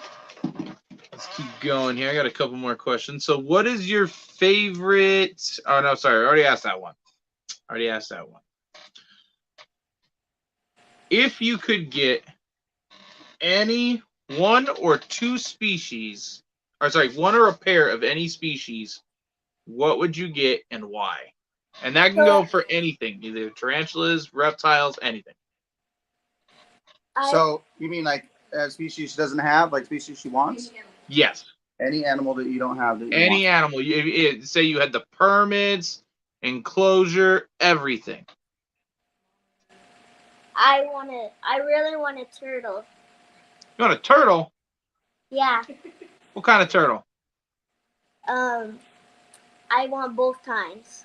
A: let's keep going here. I got a couple more questions. So, what is your favorite? Oh no, sorry, I already asked that one. If you could get any one or two species, or sorry, one or a pair of any species, what would you get and why? And that can go for anything, either tarantulas, reptiles, anything.
C: So you mean like a species she doesn't have, like species she wants?
A: Yes.
C: Any animal that you don't have that you
A: Any
C: want.
A: animal. Say you had the enclosure, everything.
B: I really want a turtle.
A: You want a turtle?
B: Yeah.
A: What kind of turtle?
B: I want both kinds.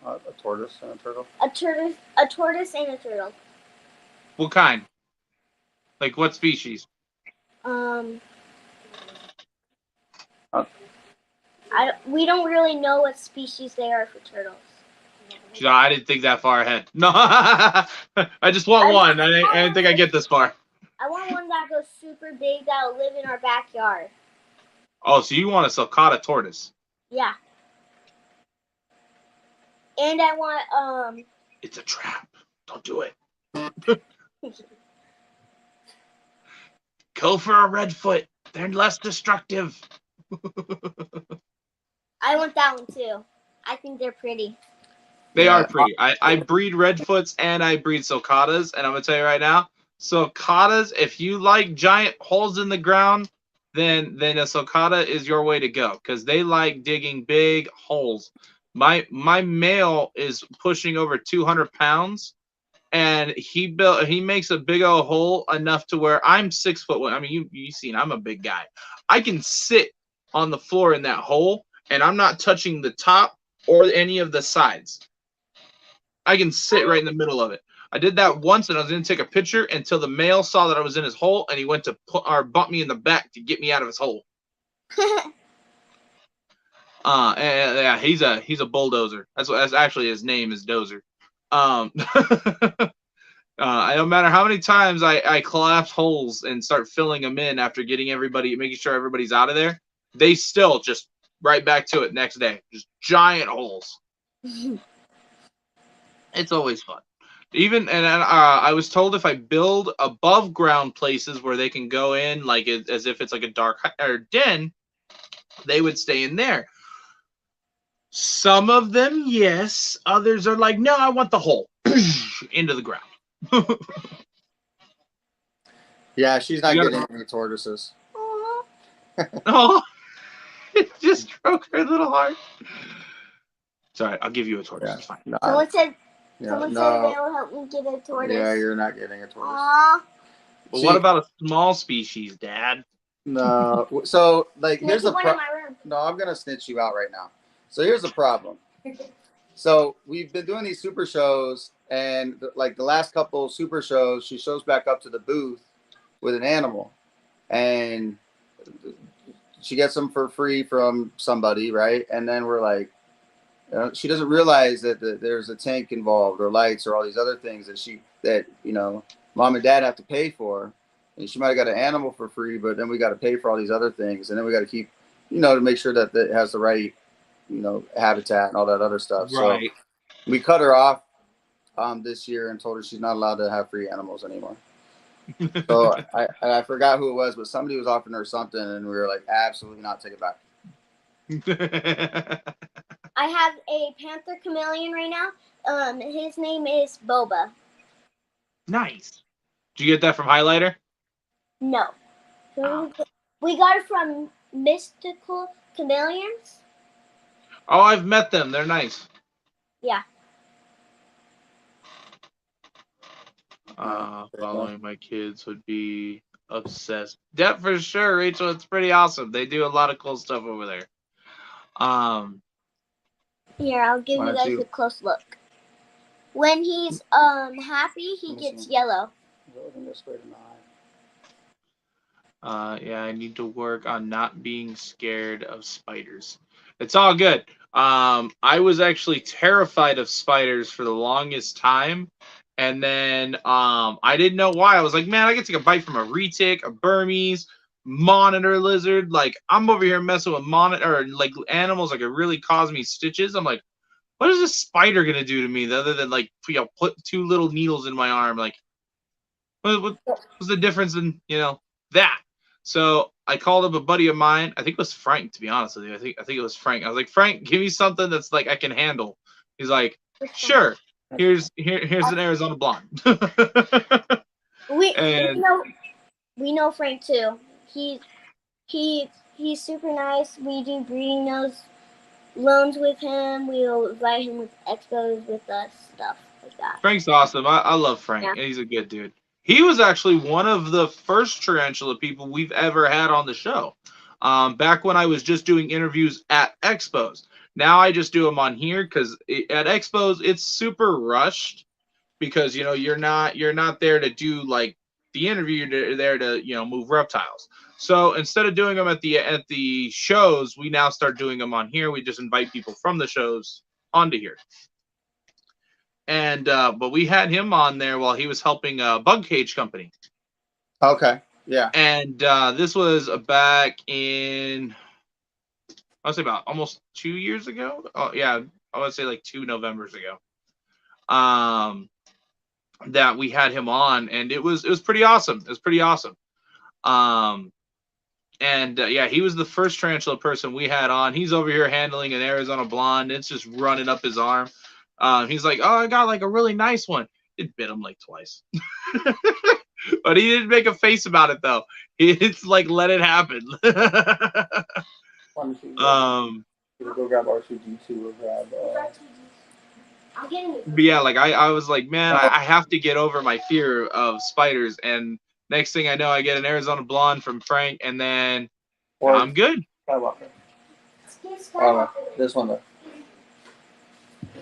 C: A tortoise and a turtle.
B: A tortoise and a turtle.
A: What kind? Like what species?
B: We don't really know what species they are for turtles.
A: No, I didn't think that far ahead. No, I just want one. I didn't think I'd get this far.
B: I want one that goes super big that'll live in our backyard.
A: Oh, so you want a sulcata tortoise?
B: Yeah. And I want
A: It's a trap. Don't do it. Go for a redfoot. They're less destructive.
B: I want that one too. I think they're pretty.
A: They are pretty. I breed redfoots and I breed sulcatas, and I'm gonna tell you right now, sulcatas, if you like giant holes in the ground, then a sulcata is your way to go, because they like digging big holes. My male is pushing over 200 pounds, and he makes a big old hole enough to where I'm 6 foot. I mean, you seen I'm a big guy. I can sit on the floor in that hole, and I'm not touching the top or any of the sides. I can sit right in the middle of it. I did that once, and I was going to take a picture until the male saw that I was in his hole, and he went to bump me in the back to get me out of his hole. And yeah, he's a bulldozer. That's actually his name is Dozer. No matter how many times I collapse holes and start filling them in after making sure everybody's out of there, they still just right back to it next day. Just giant holes. It's always fun. I was told if I build above ground places where they can go in, like as if it's like a dark den, they would stay in there. Some of them, yes. Others are like, no, I want the hole into the ground.
C: Yeah, she's not getting any tortoises.
A: Oh, it just broke her little heart. Sorry, I'll give you a tortoise.
C: Yeah.
A: It's fine.
C: No,
B: Someone said
C: no.
B: they'll help me get a tortoise.
C: Yeah, you're not getting a tortoise.
B: Aww.
A: Well, what about a small species, Dad?
C: No. So, like, here's the
B: problem.
C: No, I'm gonna snitch you out right now. So here's the problem. So we've been doing these super shows, and like the last couple super shows, she shows back up to the booth with an animal, and she gets them for free from somebody, right? And then we're like, she doesn't realize that there's a tank involved, or lights, or all these other things that mom and dad have to pay for. And she might have got an animal for free, but then we got to pay for all these other things, and then we got to keep, to make sure that it has the right, habitat and all that other stuff.
A: Right.
C: So we cut her off this year and told her she's not allowed to have free animals anymore. So I forgot who it was, but somebody was offering her something, and we were like, absolutely not, take it back.
B: I have a panther chameleon right now. His name is Boba.
A: Nice. Did you get that from Highlighter?
B: No.
A: Oh.
B: We got it from Mystical Chameleons.
A: Oh, I've met them. They're nice.
B: Yeah.
A: Following my kids would be obsessed. Yeah, for sure, Rachel. It's pretty awesome. They do a lot of cool stuff over there.
B: Here, I'll give
C: Why
B: you
C: don't
B: guys
C: you-
B: a close look. When he's happy, he
C: Let me
B: gets
C: see.
B: yellow.
A: Yeah, I need to work on not being scared of spiders. It's all good. I was actually terrified of spiders for the longest time. And then I didn't know why. I was like, man, I get to take a bite from a retic, a Burmese, monitor lizard. Like, I'm over here messing with monitor, like animals like it really cause me stitches. I'm like, what is this spider gonna do to me other than like, put 2 little needles in my arm? Like, what's the difference in that? So I called up a buddy of mine. I think it was Frank, to be honest with you. I think it was Frank. I was like, Frank, give me something that's like I can handle. He's like, sure. Here's an Arizona blonde.
B: We
A: And
B: know Frank too. He's super nice. We do breeding loans with him. We'll invite him with expos with us, stuff like that.
A: Frank's awesome. I love Frank.
B: Yeah.
A: He's a good dude. He was actually one of the first tarantula people we've ever had on the show. Back when I was just doing interviews at expos. Now I just do them on here because at expos it's super rushed because you're not there to do like the interview. You're there to move reptiles. So instead of doing them at the shows, we now start doing them on here. We just invite people from the shows onto here. And but we had him on there while he was helping a bug cage company.
C: Okay. Yeah.
A: And this was back in, I would say about almost 2 years ago. Oh yeah, I would say like 2 Novembers ago. That we had him on, and it was pretty awesome. It was pretty awesome. And yeah, he was the first tarantula person we had on. He's over here handling an Arizona blonde. It's just running up his arm. He's like, oh, I got like a really nice one. It bit him like twice. But he didn't make a face about it though. It's like, let it happen.
C: Go grab R2D2 or grab.
B: I'm getting it.
A: But yeah, like I was like, man, I have to get over my fear of spiders. And next thing I know, I get an Arizona blonde from Frank, and then I'm good.
C: This one though.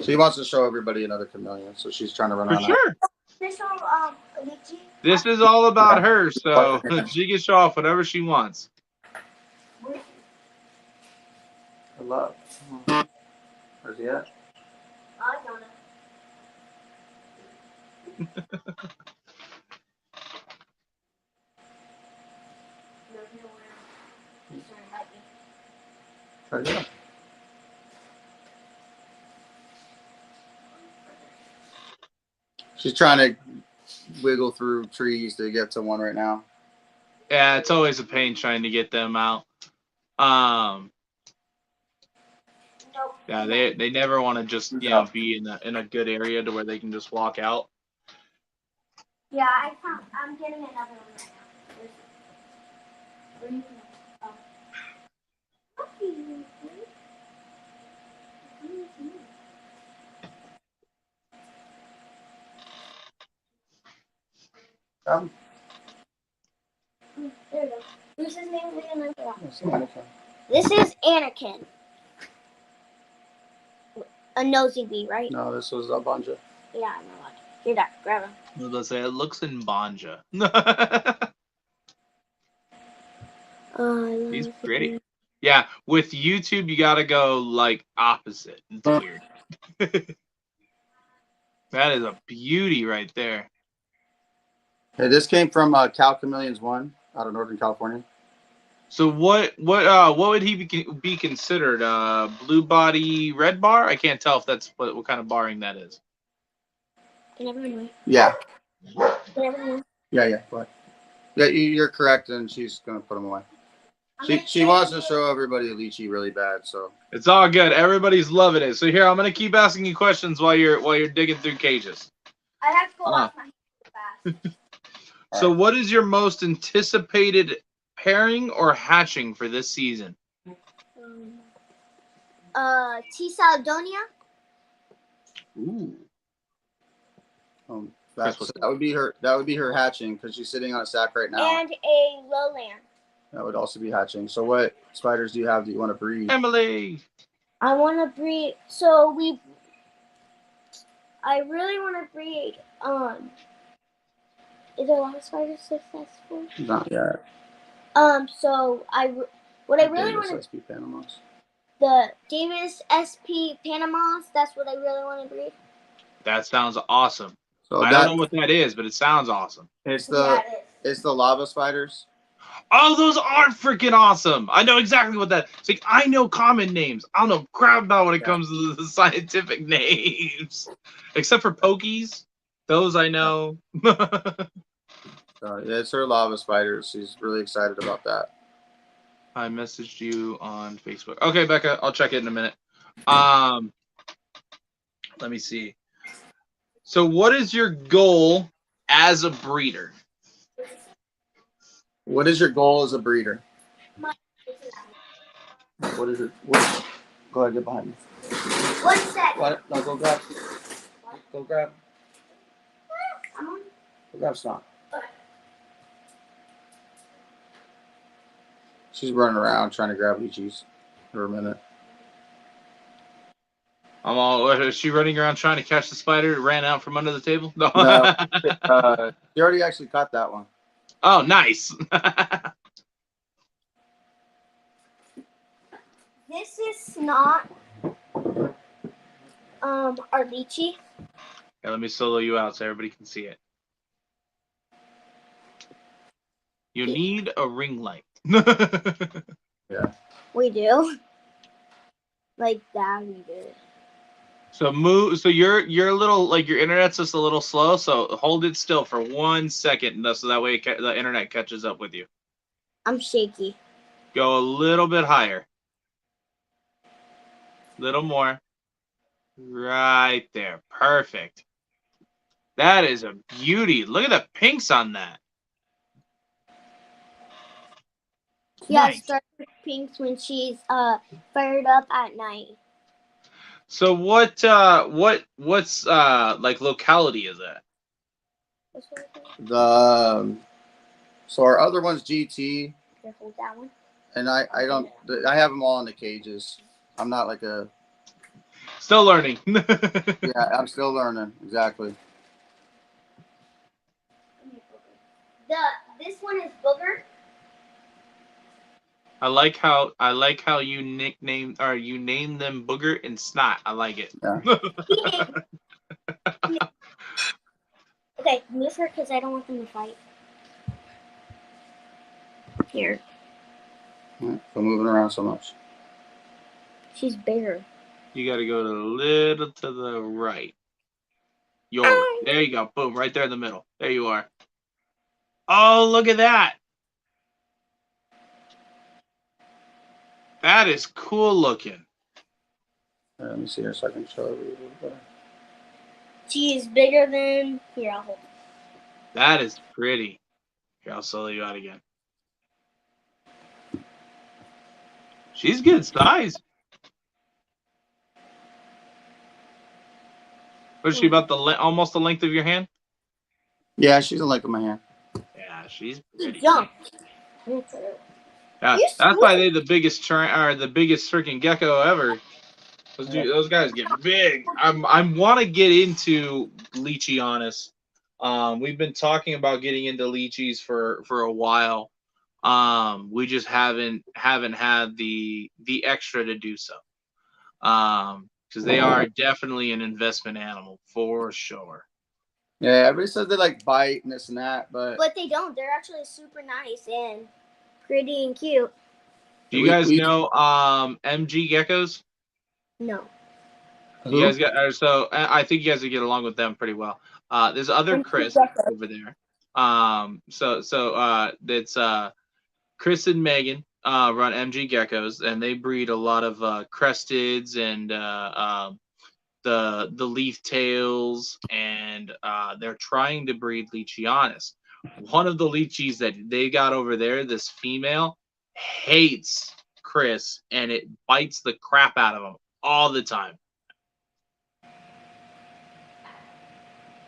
C: She wants to show everybody another chameleon, so she's trying to run
A: For
C: on
A: sure.
B: Alicia?
A: This is all about her, so she can show off whatever she wants.
C: I love. Where's he at?
B: I don't know.
C: Right here. She's trying to wiggle through trees to get to one right now.
A: Yeah, it's always a pain trying to get them out. Yeah, they never want to just be in a good area to where they can just walk out.
B: Yeah, I'm getting another one right now. There we go. Who's his name again? This is Anakin. A nosy bee, right?
C: No, this was Banja.
B: Yeah, I know what. Here, Dad, grab him.
A: I was gonna say it looks in Banja. He's pretty. Yeah, with YouTube you gotta go like opposite. It's weird. That is a beauty right there.
C: Hey, this came from Cal Chameleons 1 out of Northern California.
A: So what would he be considered? Blue body, red bar? I can't tell if that's what kind of barring that is.
B: Can everyone wait?
C: Yeah.
B: Can everyone wait?
C: Yeah. Go ahead. Yeah, you're correct, and she's gonna put them away. She wants to show everybody Lychee really bad, so
A: It's all good. Everybody's loving it. So here, I'm gonna keep asking you questions while you're digging through cages.
B: I have to go wash my hands fast.
A: So what is your most anticipated pairing or hatching for this season?
B: T. Salodonia.
A: Ooh.
C: that would be her. That would be her hatching because she's sitting on a sack right now.
B: And a lowland.
C: That would also be hatching. So what spiders do you have that you want to breed?
A: Emily.
B: I want to breed. I really want to breed. Is a lot of spiders successful?
C: Not yet.
B: What I really want to.
C: SP Panamas.
B: The Davis SP Panamas. That's what I really want to breed.
A: That sounds awesome.
C: So
A: I don't know what that is, but it sounds awesome.
C: It's
B: Yeah,
C: it's the lava spiders.
A: Oh, those are freaking awesome. I know exactly what that. It's like I know common names. I don't know crap about when it comes to the scientific names, except for pokies. Those I know.
C: It's her lava spiders. She's really excited about that.
A: I messaged you on Facebook. Okay, Becca, I'll check it in a minute. Let me see. So, what is your goal as a breeder?
C: What is your goal as a breeder? What is it? Go ahead, get behind me.
B: What's that?
C: What? No, go grab. Go grab. Go grab Snot. She's running around trying to grab Lychees for a minute.
A: Is she running around trying to catch the spider that ran out from under the table? No.
C: She already actually caught that one.
A: Oh, nice.
B: This is not our lychee.
A: Yeah, let me solo you out so everybody can see it. You need a ring light.
C: Yeah.
B: We do. Like that we do.
A: So move. So you're a little like your internet's just a little slow. So hold it still for 1 second, so that way the internet catches up with you.
B: I'm shaky.
A: Go a little bit higher. Little more. Right there. Perfect. That is a beauty. Look at the pinks on that.
B: Yeah,
A: Nice.
B: start with pinks when she's fired up at night.
A: So what's like locality is that?
C: So our other one's GT,
B: Hold that one.
C: and I have them all in the cages. I'm not like a.
A: Still learning.
C: Yeah, I'm still learning exactly.
B: This one is Booger.
A: I like how you name them Booger and Snot. I like it.
C: Yeah.
B: Okay, move her because I don't want them to fight. Here.
C: So moving around so much.
B: She's bigger.
A: You got to go a little to the right. There you go. Boom, right there in the middle. There you are. Oh, look at that. That is cool looking.
C: Let me see her so I can show her a little better.
B: She is bigger than. Here, I'll hold.
A: That is pretty. Here, I'll solo you out again. She's good size. What is she, about almost the length of your hand?
C: Yeah, she's the length of my hand.
A: Yeah, she's pretty.
B: Jump.
A: Yeah, that's why they're the biggest freaking gecko ever. Those guys get big. I want to get into lychee, honest. We've been talking about getting into lychees for a while. We just haven't had the extra to do so. Because they are definitely an investment animal for sure.
C: Yeah, everybody says they like bite and this and that, but
B: they don't. They're actually super nice and pretty and cute.
A: Do you guys know MG geckos?
B: No.
A: You guys got so I think you guys would get along with them pretty well. There's other Chris over there. That's Chris and Megan run MG Geckos, and they breed a lot of cresteds and the leaf tails, and they're trying to breed Leachianis. One of the Leachies that they got over there, this female, hates Chris, and it bites the crap out of him all the time.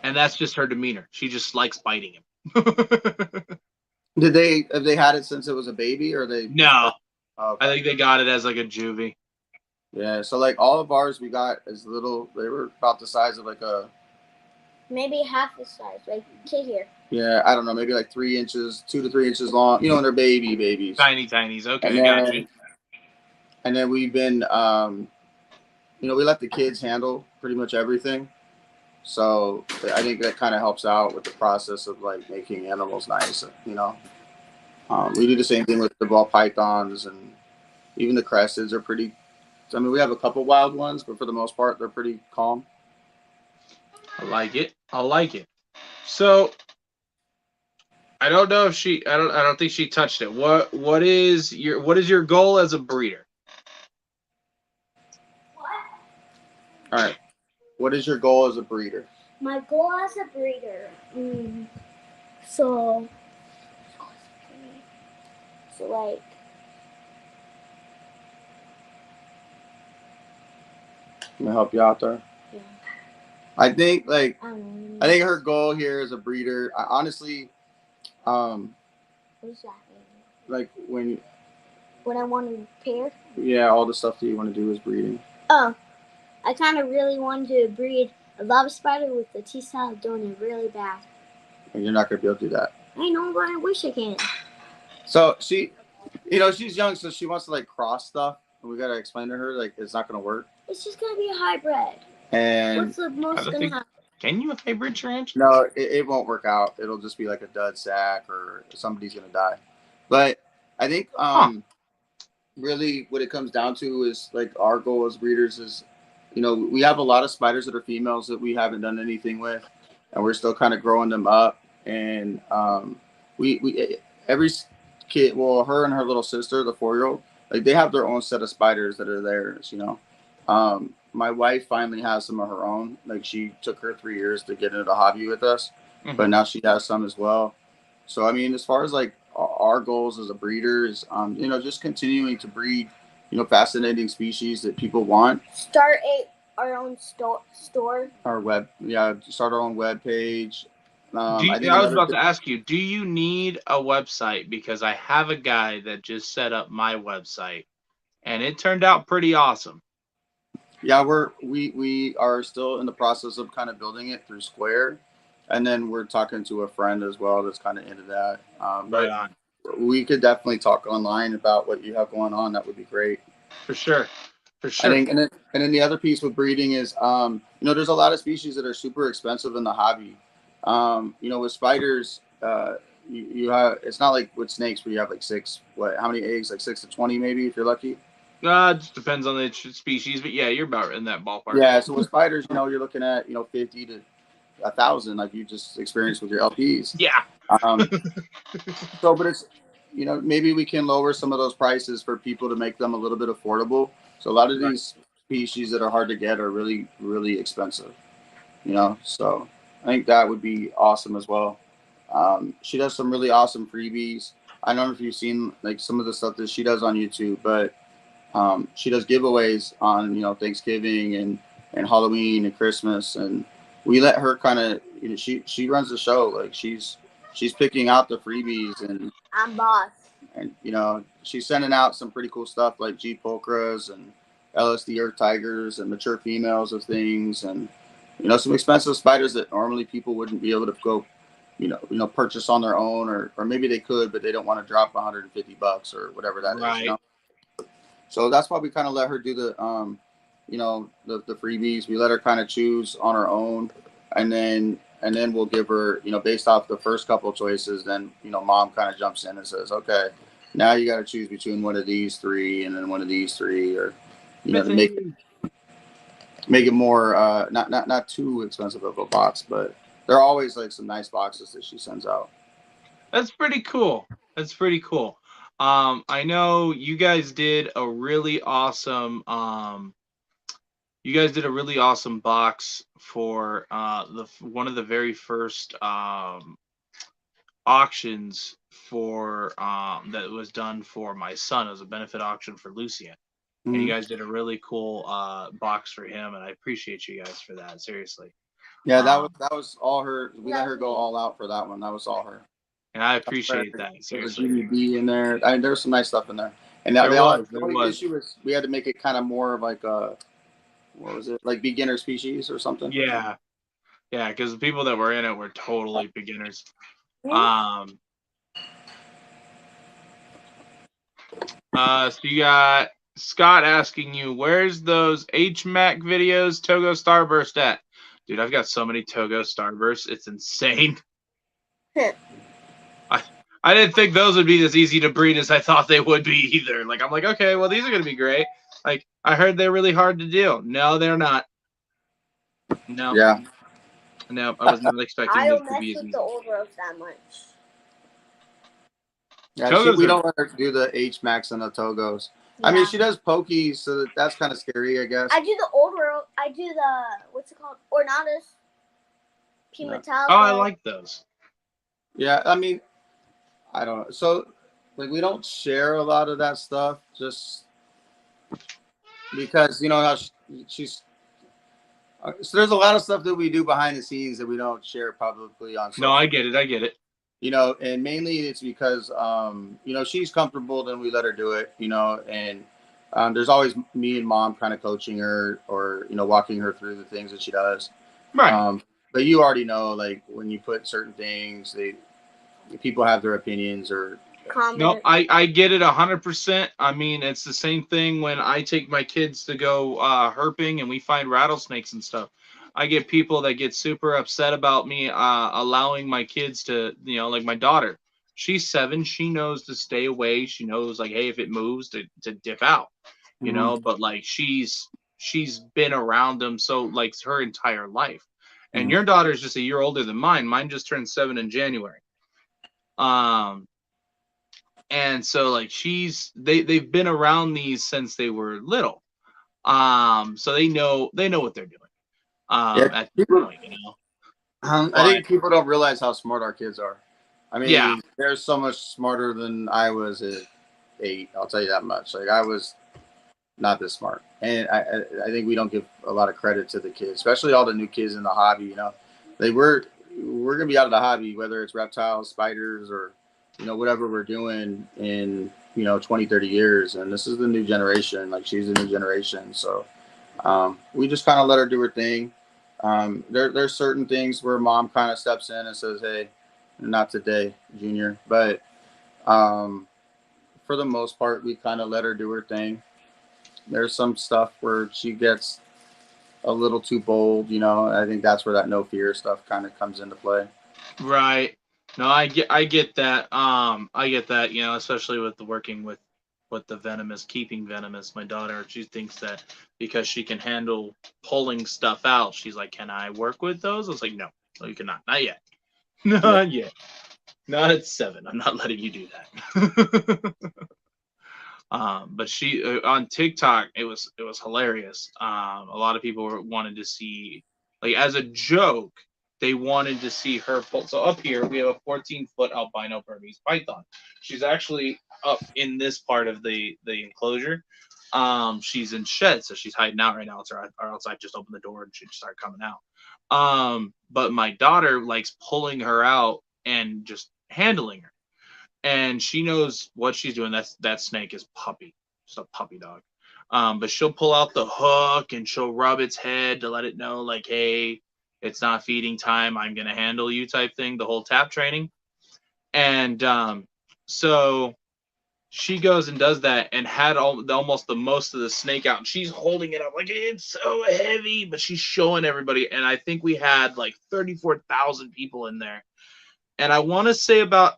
A: And that's just her demeanor. She just likes biting him.
C: Have they had it since it was a baby, or they?
A: No,
C: okay.
A: I think they got it as like a juvie.
C: Yeah, so like all of ours we got as little. They were about the size of like a.
B: Maybe half the size, like kid here.
C: Yeah, I don't know, maybe like 3 inches, 2 to 3 inches long. You know, and they're babies.
A: Tinies. Okay,
C: And then,
A: gotcha.
C: And then we've been, we let the kids handle pretty much everything. So I think that kind of helps out with the process of like making animals nice. You know, we do the same thing with the ball pythons, and even the cresteds are pretty. I mean, we have a couple wild ones, but for the most part, they're pretty calm.
A: I like it. So I don't know if she. I don't think she touched it. What is your goal as a breeder?
B: What?
C: All right. What is your goal as a breeder?
B: My goal as a breeder. So like.
C: Can I help you out there?
B: Yeah.
C: I think her goal here as a breeder, honestly,
B: what does that mean?
C: like when
B: I want to pair?
C: Yeah, all the stuff that you want to do is breeding.
B: Oh, I kind of really wanted to breed a lava spider with the T-style doing it really bad.
C: And you're not going to be able to do that.
B: I know, but I wish I can.
C: So she's young, so she wants to like cross stuff. And we got to explain to her, like, it's not going to work.
B: It's just going to be a hybrid.
C: And
B: what's the most going to happen?
A: Can you hybrid ranch?
C: No, it won't work out. It'll just be like a dud sack, or somebody's going to die. But I think really what it comes down to is like our goal as breeders is, we have a lot of spiders that are females that we haven't done anything with, and we're still kind of growing them up. And we every kid, well, her and her little sister, the 4-year-old, like they have their own set of spiders that are theirs. My wife finally has some of her own. Like she took her 3 years to get into the hobby with us, but now she has some as well. So I mean, as far as like our goals as a breeder is, just continuing to breed, fascinating species that people want.
B: Start our own store.
C: Our start our own web page.
A: I was about to ask you, do you need a website? Because I have a guy that just set up my website, and it turned out pretty awesome.
C: Yeah, we are still in the process of kind of building it through Square, and then we're talking to a friend as well that's kind of into that. But we could definitely talk online about what you have going on. That would be great.
A: For sure.
C: I think, and then the other piece with breeding is, there's a lot of species that are super expensive in the hobby. With spiders, you have, it's not like with snakes where you have like how many eggs? Like 6 to 20 maybe if you're lucky.
A: It just depends on the species, but yeah, you're about in that ballpark.
C: Yeah, so with spiders, you're looking at 50 to 1,000, like you just experienced with your LPs.
A: Yeah.
C: But it's, maybe we can lower some of those prices for people to make them a little bit affordable. So a lot of these species that are hard to get are really, really expensive. So I think that would be awesome as well. She does some really awesome freebies. I don't know if you've seen like some of the stuff that she does on YouTube, but she does giveaways on Thanksgiving and Halloween and Christmas, and we let her kind of she runs the show. Like she's picking out the freebies, and
B: I'm boss.
C: And she's sending out some pretty cool stuff like G pulchras and LSD earth tigers and mature females of things, and some expensive spiders that normally people wouldn't be able to go purchase on their own, or maybe they could, but they don't want to drop $150 or whatever that is. So that's why we kind of let her do the the freebies. We let her kind of choose on her own, and then we'll give her, based off the first couple of choices, then mom kind of jumps in and says, okay, now you got to choose between one of these 3 and then one of these 3, or to make it more not too expensive of a box, but There are always like some nice boxes that she sends out.
A: That's pretty cool. That's pretty cool. I know you guys did a really awesome box for the one of the very first auctions for that was done for my son. It was a benefit auction for Lucian. And you
C: Mhm.
A: guys did a really cool box for him, and I appreciate you guys for that. Seriously.
C: Yeah,
A: Um,
C: that was all her. We let her go
B: Lovely.
C: all out for that one. That was all her.
A: and I appreciate that.
C: There was
A: Seriously.
C: GDB in there. There was some nice stuff in there. And now
A: There was.
C: the
A: There
C: only
A: was.
C: issue was we had to make it kind of more of like a, what was it, like beginner species or something.
A: Yeah. Yeah, because the people that were in it were totally beginners.
B: Hmm?
A: So you got Scott asking you, where's those HMAC videos Togo Starburst at? Dude, I've got so many Togo Starbursts. It's insane. I didn't think those would be as easy to breed as I thought they would be either. Like, I'm like, okay, well, these are going to be great. Like, I heard they're really hard to do. No, they're not. No.
C: Yeah.
A: No, I was not expecting
B: I
A: them
B: don't
A: to
B: mess
A: be as
B: with
A: easy.
B: the old ropes that much.
C: Yeah,
A: Togos
C: we
A: are-
C: don't let her do the H Max and the Togos. I mean,
B: Yeah.
C: she does pokies, so that's kind of scary, I guess.
B: I do the old rope. I do the what's it called? Ornatus. Pimentel.
A: Oh, I like those.
C: Yeah, I mean, I don't know. So, like, we don't share a lot of that stuff just because, you know, how she's. So there's a lot of stuff that we do behind the scenes that we don't share publicly on social.
A: No, I get it. I get it.
C: You know, and mainly it's because, you know, she's comfortable, then we let her do it, you know, and there's always me and mom kind of coaching her or, you know, walking her through the things that she does.
A: Right.
C: But you already know, like, when you put certain things, people have their opinions or.
B: Comment.
A: No, I get it 100%. I mean, it's the same thing when I take my kids to go herping and we find rattlesnakes and stuff. I get people that get super upset about me allowing my kids to, you know, like my daughter. She's 7. She knows to stay away. She knows, like, hey, if it moves, to dip out, you
C: Mhm.
A: know. But like she's been around them so like her entire life. And
C: Mhm.
A: your daughter's just a year older than mine. Mine just turned 7 in January. And so like they've been around these since they were little. So they know what they're doing.
C: Yeah,
A: At this
C: people,
A: point, you know.
C: I
A: But
C: think people don't realize how smart our kids are. I mean,
A: yeah,
C: they're so much smarter than I was at 8. I'll tell you that much. Like, I was not this smart, and I think we don't give a lot of credit to the kids, especially all the new kids in the hobby. You know, we're gonna be out of the hobby, whether it's reptiles, spiders, or, you know, whatever we're doing in, you know, 20, 30 years. And this is the new generation. Like, she's the new generation, so we just kind of let her do her thing. There's certain things where mom kind of steps in and says, "Hey, not today, Junior." But for the most part, we kind of let her do her thing. There's some stuff where she gets a little too bold, you know. I think that's where that no fear stuff kind of comes into play.
A: right. No, I get that. I get that. You know, especially with the working with the venomous, keeping venomous. My daughter, she thinks that because she can handle pulling stuff out, she's like, "Can I work with those?" I was like, "No, no, you cannot. Not yet. Not yet. Not at 7. I'm not letting you do that." But she on TikTok, it was hilarious. A lot of people wanted to see, like, as a joke, they wanted to see her pull. So up here we have a 14-foot albino Burmese python. She's actually up in this part of the enclosure. She's in shed, so she's hiding out right now. Or else I just open the door and she'd start coming out. But my daughter likes pulling her out and just handling her, and she knows what she's doing. That snake is puppy, just a puppy dog. But she'll pull out the hook and she'll rub its head to let it know, like, hey, it's not feeding time. I'm gonna handle you, type thing. The whole tap training, and so she goes and does that, and had almost the most of the snake out. And she's holding it up like it's so heavy, but she's showing everybody. And I think we had like 34,000 people in there, and I want to say about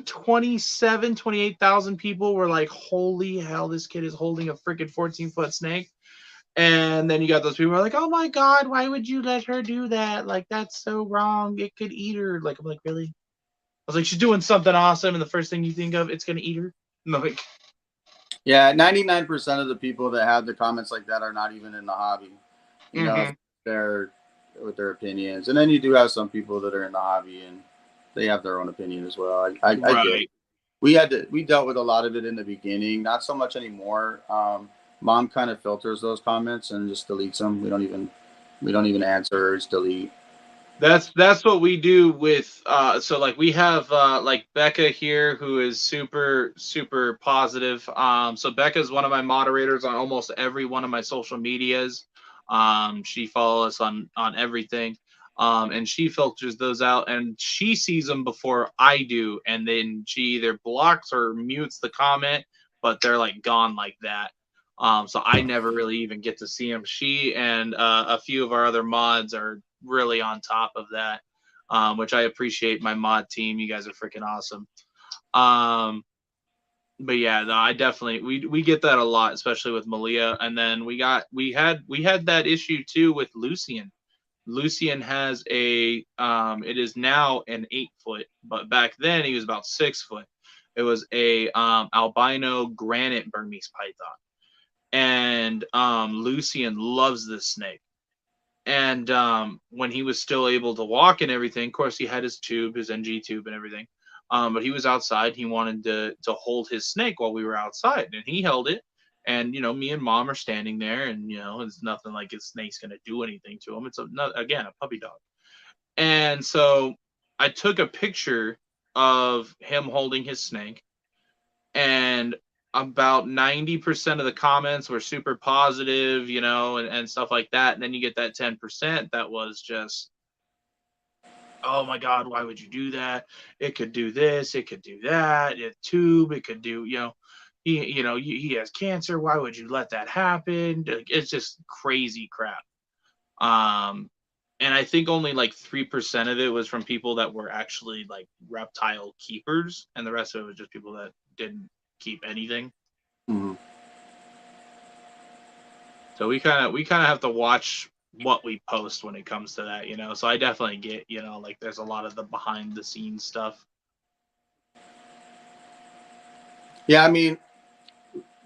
A: 28,000 people were like, holy hell, this kid is holding a freaking 14-foot snake. And then you got those people who are like, oh my God, why would you let her do that? Like, that's so wrong. It could eat her. Like, I'm like, really? I was like, she's doing something awesome, and the first thing you think of, it's gonna eat her. And I'm like,
C: Yeah, 99% of the people that have the comments like that are not even in the hobby. You know,
A: Mhm.
C: they're with their opinions, and then you do have some people that are in the hobby and they have their own opinion as well. I get it.
A: right.
C: We dealt with a lot of it in the beginning, not so much anymore. Mom kind of filters those comments and just deletes them. We don't even answer or just delete.
A: That's what we do with so like we have like Becca here who is super positive. So Becca is one of my moderators on almost every one of my social medias. She follows us on everything. And she filters those out and she sees them before I do, and then she either blocks or mutes the comment, but they're like gone like that. So I never really even get to see them. She and a few of our other mods are really on top of that, which I appreciate. My mod team, you guys are freaking awesome. But yeah, no, I definitely we get that a lot, especially with Malia. And then we had that issue too with Lucian. Lucian has a it is now an 8 foot, but back then he was about 6 foot. It was a albino granite Burmese python, and Lucian loves this snake. And when he was still able to walk and everything, of course, he had his tube, his NG tube, and everything. But he was outside. He wanted to hold his snake while we were outside, and he held it. And me and mom are standing there, and it's nothing like his snake's gonna do anything to him. It's again a puppy dog. And so I took a picture of him holding his snake, and about 90% of the comments were super positive, and stuff like that. And then you get that 10% that was just, oh my God, why would you do that? It could do this, it could do that, it tube, it could do, he has cancer. Why would you let that happen? It's just crazy crap. And I think only like 3% of it was from people that were actually like reptile keepers, and the rest of it was just people that didn't keep anything.
C: Mm-hmm.
A: So we kind of have to watch what we post when it comes to that, So I definitely get, like there's a lot of the behind the scenes stuff.
C: Yeah, I mean,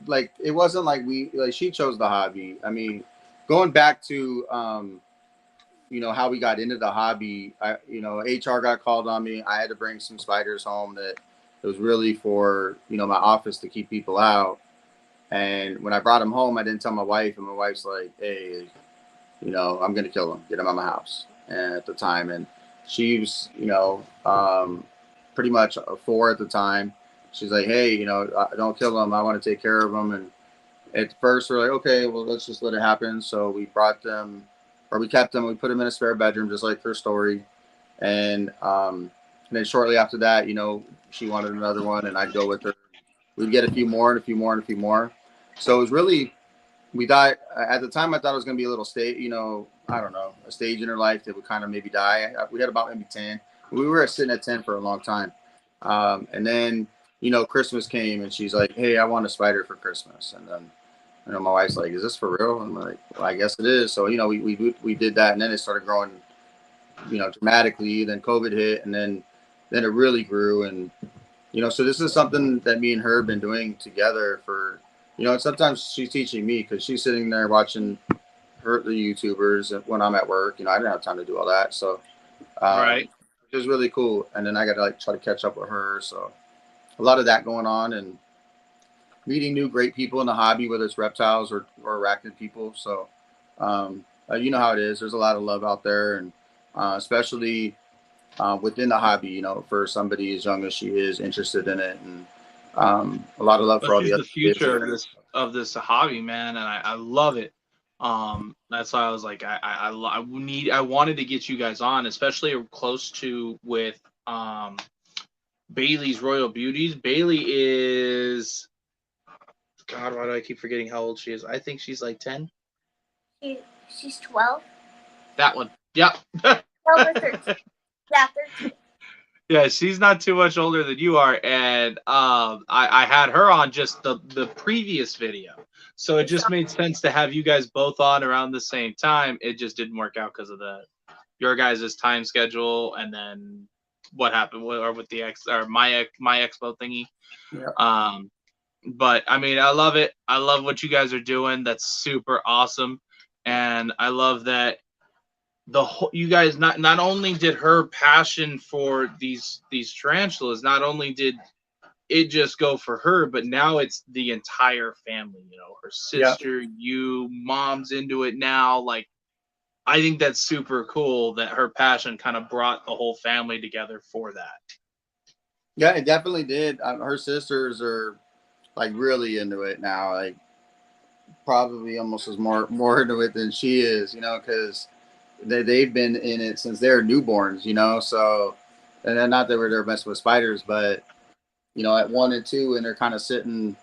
C: like it wasn't like she chose the hobby. I mean, going back to how we got into the hobby, HR got called on me. I had to bring some spiders home that it was really for my office to keep people out. And when I brought them home, I didn't tell my wife, and my wife's like, hey, I'm gonna kill them, get them out of my house. And at the time, and she was pretty much 4 at the time. She's like, hey, don't kill them, I want to take care of them. And at first we're like, okay, well, let's just let it happen. So we brought them, or we kept them, we put them in a spare bedroom, just like her story. And then shortly after that, she wanted another one, and I'd go with her. We'd get a few more and a few more and a few more. So it was really, we thought at the time, I thought it was going to be a little stage, I don't know, a stage in her life that would kind of maybe die. We had about maybe 10. We were sitting at 10 for a long time. And then, Christmas came, and she's like, hey, I want a spider for Christmas. And then, my wife's like, is this for real? I'm like, well, I guess it is. So, we did that, and then it started growing, dramatically. Then COVID hit, and then it really grew. And, so this is something that me and her have been doing together for, and sometimes she's teaching me because she's sitting there watching the YouTubers when I'm at work. I didn't have time to do all that. So,
A: Right.
C: it was really cool. And then I got to try to catch up with her. So a lot of that going on, and meeting new great people in the hobby, whether it's reptiles or arachnid people. So, you know how it is. There's a lot of love out there, and especially within the hobby, for somebody as young as she is interested in it, and a lot of love
A: But
C: for all
A: she's
C: the other
A: the future
C: kids.
A: of this hobby, man, and I love it. That's why I was like, I wanted to get you guys on, especially close to with Bailey's Royal Beauties. Bailey is, God, why do I keep forgetting how old she is? I think she's like 10.
B: She's 12.
A: That one. Yep.
B: 12 or 13. Yeah, 13.
A: Yeah, she's not too much older than you are, and I had her on just the previous video. So it just made sense to have you guys both on around the same time. It just didn't work out because of your guys' time schedule, and then what happened with the my expo thingy.
C: Yeah.
A: But I mean, I love it. I love what you guys are doing. That's super awesome, and I love that you guys not only did her passion for these tarantulas, not only did it just go for her, but now it's the entire family. You know, her sister, you, mom's into it now. Like, I think that's super cool that her passion kind of brought the whole family together for that.
C: Yeah, it definitely did. Her sisters are like really into it now. Like, probably almost as more into it than she is. You know, because they've been in it since they're newborns. You know, so and then not that they're messing with spiders, but you know, at 1 and 2, and they're kind of sitting,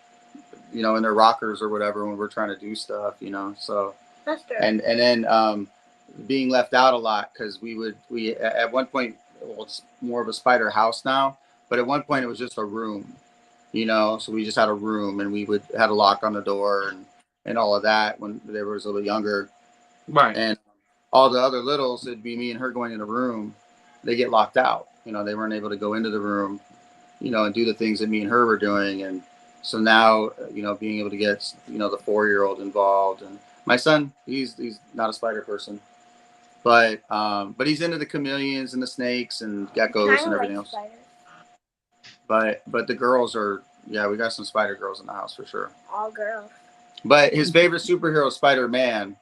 C: you know, in their rockers or whatever when we're trying to do stuff. You know, so
B: That's true.
C: and then being left out a lot because we at one point, well, it's more of a spider house now, but at one point it was just a room, you know, so we just had a room and we had a lock on the door and all of that when they were a little younger,
A: Right.
C: and all the other littles, it'd be me and her going in a room. They get locked out, you know, they weren't able to go into the room, you know, and do the things that me and her were doing. And so now, you know, being able to get, you know, the 4-year-old involved, and my son, he's not a spider person, but he's into the chameleons and the snakes and geckos and everything else.
B: Spiders.
C: But the girls are, yeah, we got some spider girls in the house for sure.
B: All girls.
C: But his favorite superhero is Spider-Man,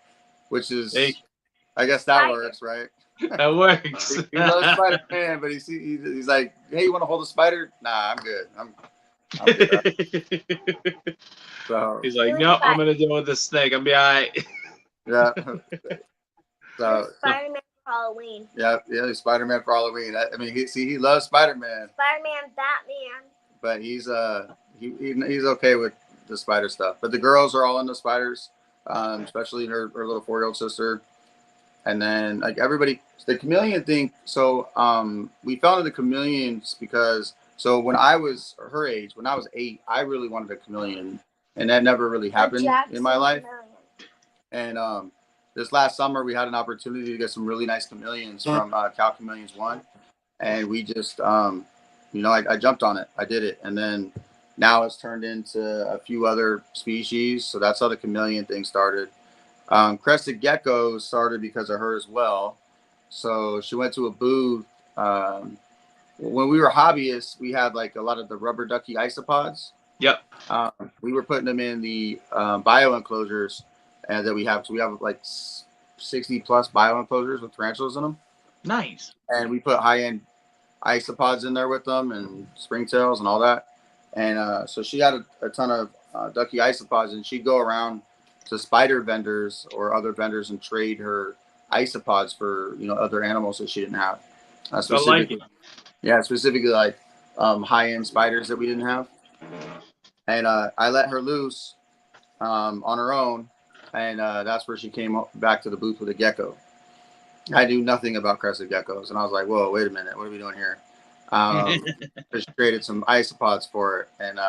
C: which is, I guess that
B: Spider.
C: works, right?
A: That works.
C: He loves Spider-Man, but he's like, hey, you want to hold a spider? Nah, I'm good. I'm good. So
A: He's like, no, I'm gonna deal with this snake. I'm be all right.
C: yeah. So
B: Spider-Man for Halloween.
C: yeah, Spider-Man for Halloween. I mean, he loves Spider-Man.
B: Spider-Man, Batman.
C: But he's okay with the spider stuff. But the girls are all into spiders, especially her little 4-year-old sister. And then like everybody, the chameleon thing. So we fell into the chameleons because when I was her age, when I was 8, I really wanted a chameleon, and that never really happened in my life. And this last summer, we had an opportunity to get some really nice chameleons from Cal Chameleons 1, and we just you know, I jumped on it. I did it. And then now it's turned into a few other species. So that's how the chameleon thing started. Crested gecko started because of her as well. So she went to a booth. When we were hobbyists, we had like a lot of the rubber ducky isopods.
A: Yep.
C: We were putting them in the bio enclosures that we have. So we have like 60 plus bio enclosures with tarantulas in them.
A: Nice.
C: And we put high-end isopods in there with them and springtails and all that. And so she had a ton of ducky isopods, and she'd go around to spider vendors or other vendors and trade her isopods for, you know, other animals that she didn't have.
A: I like it.
C: Yeah, specifically like high-end spiders that we didn't have. And I let her loose on her own, and that's where she came back to the booth with a gecko. I knew nothing about crested geckos, and I was like, whoa, wait a minute, what are we doing here? She created some isopods for it, and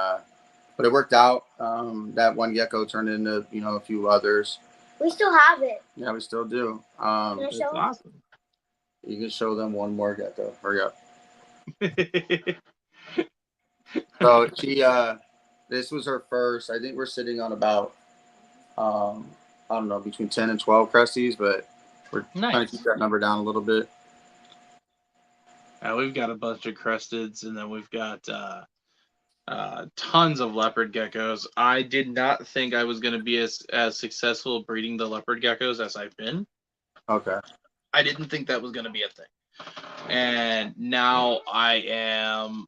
C: but it worked out. That one gecko turned into, you know, a few others.
B: We still have it.
C: Yeah, we still do.
B: Can I show them?
A: Awesome.
C: You can show them one more gecko. Hurry up. So she, this was her first. I think we're sitting on about, I don't know, between 10 and 12 cresties, but we're trying to keep that number down a little bit.
A: We've got a bunch of cresteds, and then we've got tons of leopard geckos. I did not think I was going to be as successful breeding the leopard geckos as I've been.
C: Okay.
A: I didn't think that was going to be a thing. And now I am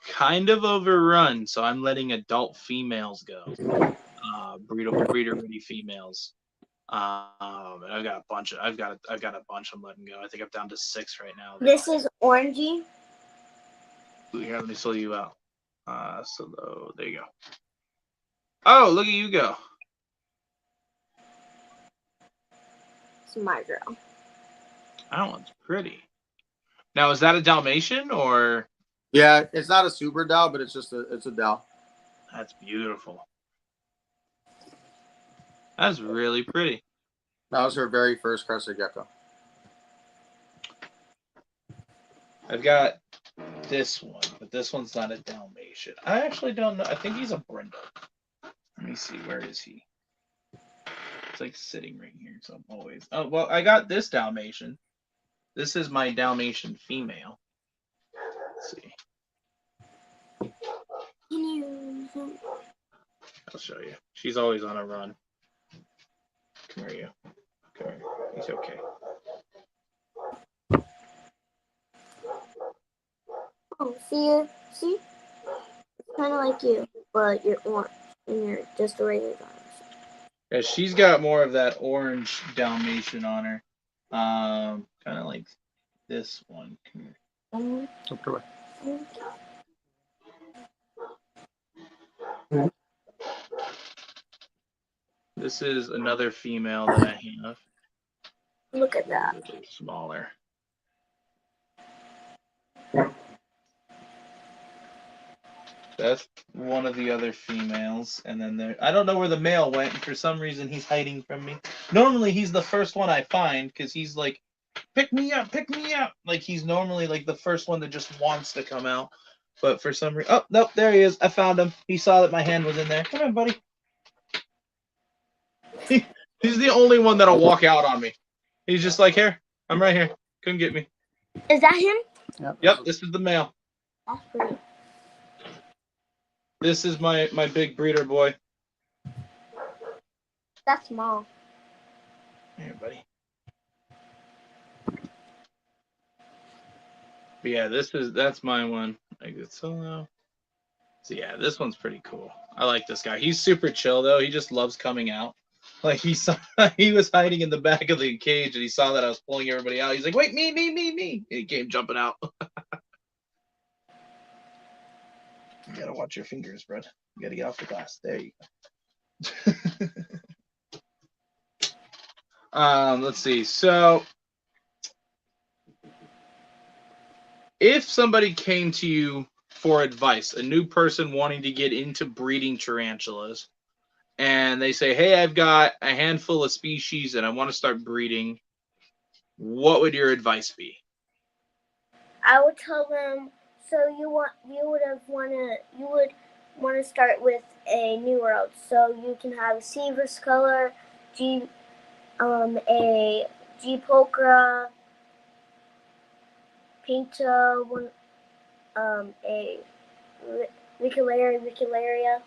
A: kind of overrun, so I'm letting adult females go. Breeder ready females. And I've got a bunch I'm letting go. I think I'm down to 6 right now.
B: This is orangey.
A: Here, let me slow you out. So there you go. Oh, look at you go.
B: It's my girl.
A: That one's pretty. Now, is that a Dalmatian or?
C: Yeah, it's not a super Dal, but it's a Dal.
A: That's beautiful. That's really pretty.
C: That was her very first crested gecko.
A: I've got this one, but this one's not a Dalmatian. I actually don't know. I think he's a brindle. Let me see. Where is he? It's like sitting right here, so I'm always. Oh well, I got this Dalmatian. This is my Dalmatian female. Let's see. I'll show you. She's always on a run. Come here, you. Come here. He's okay.
B: Oh, see, it's kind of like you, but you're orange and you're just a regular Dalmatian.
A: Yeah, she's got more of that orange Dalmatian on her. Kind of like this one. Come here. This is another female that I have.
B: Look at that.
A: Smaller. That's one of the other females, and then there. I don't know where the male went, and for some reason he's hiding from me. Normally he's the first one I find because he's like, pick me up, pick me up. Like he's normally like the first one that just wants to come out, but for some reason, oh nope, there he is. I found him. He saw that my hand was in there. Come on, buddy. He's the only one that'll walk out on me. He's just like, here, I'm right here. Come get me.
B: Is that him?
A: Yep, this is the male.
B: That's pretty.
A: This is my big breeder boy.
B: That's small.
A: Here, buddy. But yeah, that's my one. I get solo. So yeah, this one's pretty cool. I like this guy. He's super chill though. He just loves coming out. Like he was hiding in the back of the cage and he saw that I was pulling everybody out. He's like, wait, me. And he came jumping out. You gotta watch your fingers, bud. You gotta get off the glass. There you go. Let's see. So if somebody came to you for advice, a new person wanting to get into breeding tarantulas, and they say, hey, I've got a handful of species and I want to start breeding, what would your advice be?
B: I would tell them, so you would want to start with a New World, so you can have Seaver's Color, a G Pokra, Pinto, a Ricularia,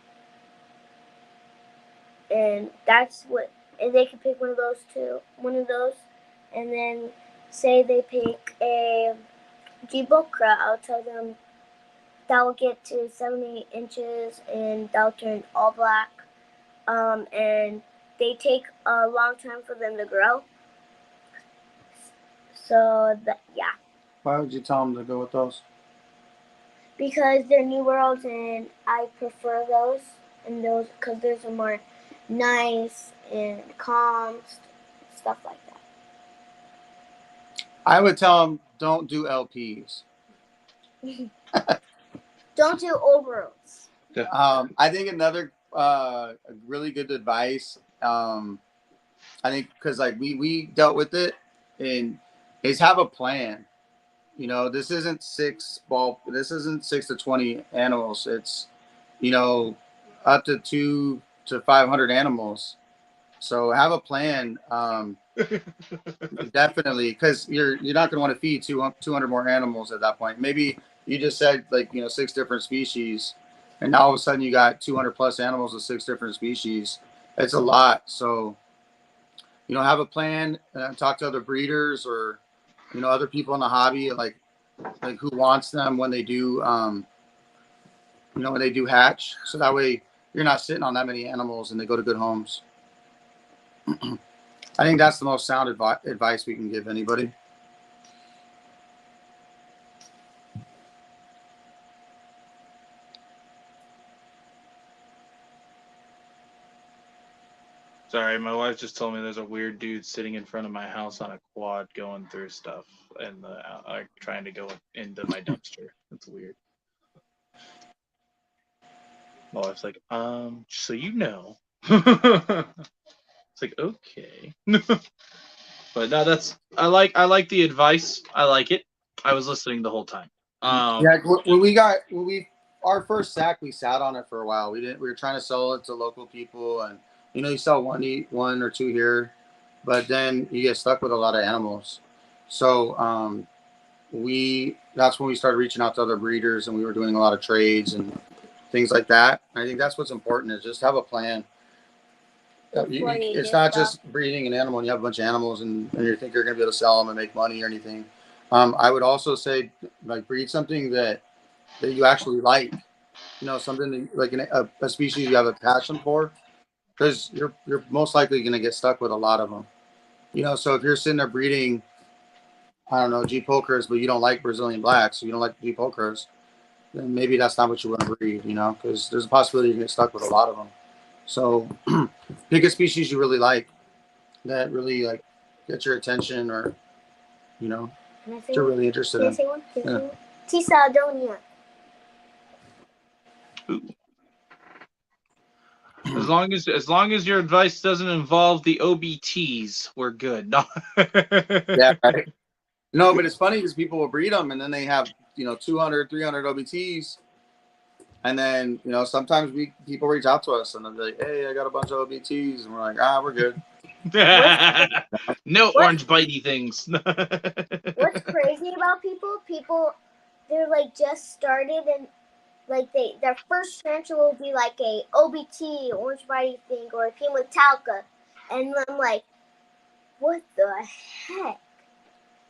B: and that's what. And they can pick one of those, and then say they pick a G Pokra. I'll tell them that will get to 78 inches and that'll turn all black. And they take a long time for them to grow. So yeah.
C: Why would you tell them to go with those?
B: Because they're New Worlds and I prefer those, and those because those are more nice and calm, stuff like that.
C: I would tell them don't do LPs.
B: Don't do overalls.
C: I think another really good advice. I think because like we dealt with it, and is have a plan. You know, this isn't 6 to 20 animals. It's, you know, up to 200 to 500 animals. So have a plan. Definitely, because you're not going to want to feed 200 more animals at that point. Maybe you just said 6 different species, and now all of a sudden you got 200 plus animals with 6 different species. It's a lot. So, have a plan. Talk to other breeders or other people in the hobby, like who wants them when they do, when they do hatch. So that way you're not sitting on that many animals and they go to good homes. I think that's the most sound advice we can give anybody.
A: Sorry, my wife just told me there's a weird dude sitting in front of my house on a quad going through stuff and trying to go into my dumpster. That's weird. My wife's like, so you know. It's like, okay. But no, that's I like the advice. I like it. I was listening the whole time.
C: Yeah, when our first sack, we sat on it for a while. We were trying to sell it to local people, and you sell one or two here, but then you get stuck with a lot of animals. So that's when we started reaching out to other breeders, and we were doing a lot of trades and things like that. I think that's what's important, is just have a plan. It's not just breeding an animal and you have a bunch of animals and you think you're going to be able to sell them and make money or anything. I would also say, like, breed something that you actually like, something that, like a species you have a passion for, because you're most likely going to get stuck with a lot of them. So if you're sitting there breeding, I don't know, G Pokers, but you don't like Brazilian blacks, so you don't like G Pokers, then maybe that's not what you want to breed, because there's a possibility you can get stuck with a lot of them. So pick a species you really like, that really like gets your attention, or you're really interested in. Yeah.
B: Tisadonia.
A: As long as your advice doesn't involve the OBTs, we're good. No.
C: Yeah, right. No, but it's funny because people will breed them and then they have 200, 300 OBTs. And then, sometimes people reach out to us and they'll be like, hey, I got a bunch of OBTs. And we're like, we're good.
A: No orange bitey things.
B: What's crazy about people, they're like just started and like their first tarantula will be like a OBT, orange bitey thing, or a P. Metallica. And I'm like, what the heck?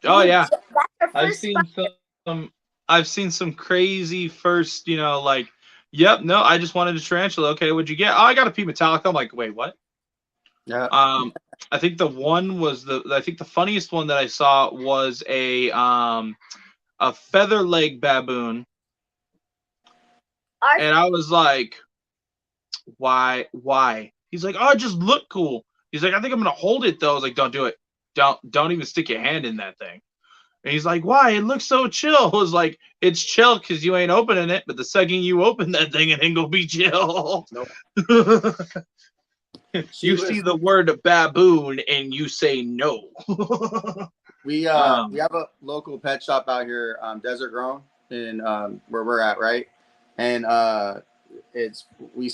A: Oh, yeah.
B: That's
A: I've seen some crazy first, like, yep, no, I just wanted a tarantula. Okay, what'd you get? Oh, I got a P. Metallica. I'm like, wait, what?
C: Yeah.
A: I think the funniest one that I saw was a feather leg baboon. And I was like, why? He's like, oh, it just looked cool. He's like, I think I'm gonna hold it though. I was like, don't do it. Don't even stick your hand in that thing. And he's like, why? It looks so chill. I was like, it's chill because you ain't opening it, but the second you open that thing, it ain't gonna be chill.
C: Nope.
A: You see the word baboon and you say no.
C: We have a local pet shop out here, Desert Grown, in where we're at, right? And we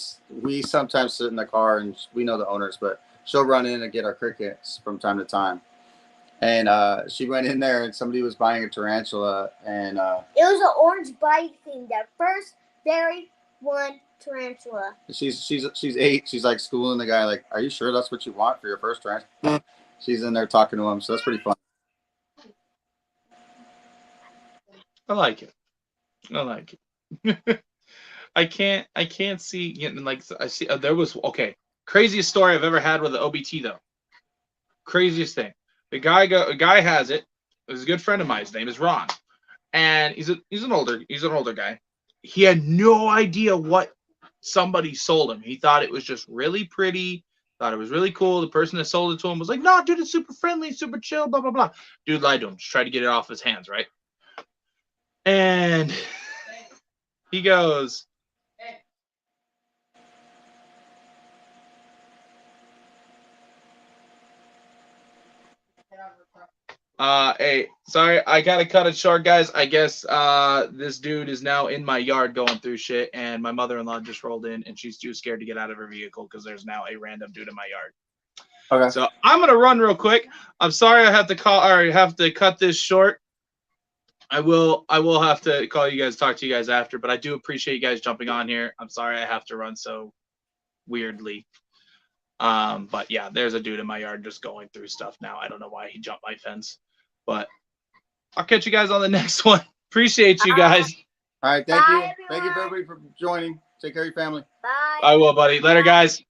C: sometimes sit in the car, and we know the owners, but she'll run in and get our crickets from time to time. And she went in there, and somebody was buying a tarantula, and
B: it was an orange bite thing. That first very one tarantula.
C: She's 8. She's like schooling the guy, like, are you sure that's what you want for your first tarantula? She's in there talking to him, so that's pretty fun.
A: I like it. I can't see, like, I see there was, okay, craziest story I've ever had with the OBT though. Craziest thing. A guy has it. It was a good friend of mine. His name is Ron, and he's an older guy. He had no idea what somebody sold him. He thought it was just really pretty. Thought it was really cool. The person that sold it to him was like, "No, dude, it's super friendly, super chill, blah blah blah." Dude lied to him. Just tried to get it off his hands, right? And he goes, hey, sorry, I gotta cut it short, guys. I guess this dude is now in my yard going through shit, and my mother-in-law just rolled in, and she's too scared to get out of her vehicle because there's now a random dude in my yard.
C: Okay.
A: So I'm gonna run real quick. I'm sorry I have to cut this short. I will have to call you guys, talk to you guys after, but I do appreciate you guys jumping on here. I'm sorry I have to run so weirdly. But yeah, there's a dude in my yard just going through stuff now. I don't know why he jumped my fence, but I'll catch you guys on the next one. Appreciate you guys.
C: All right, thank you.
B: Bye,
C: Thank you for everybody for joining. Take care of your family.
B: Bye.
A: I will, buddy. Later, guys.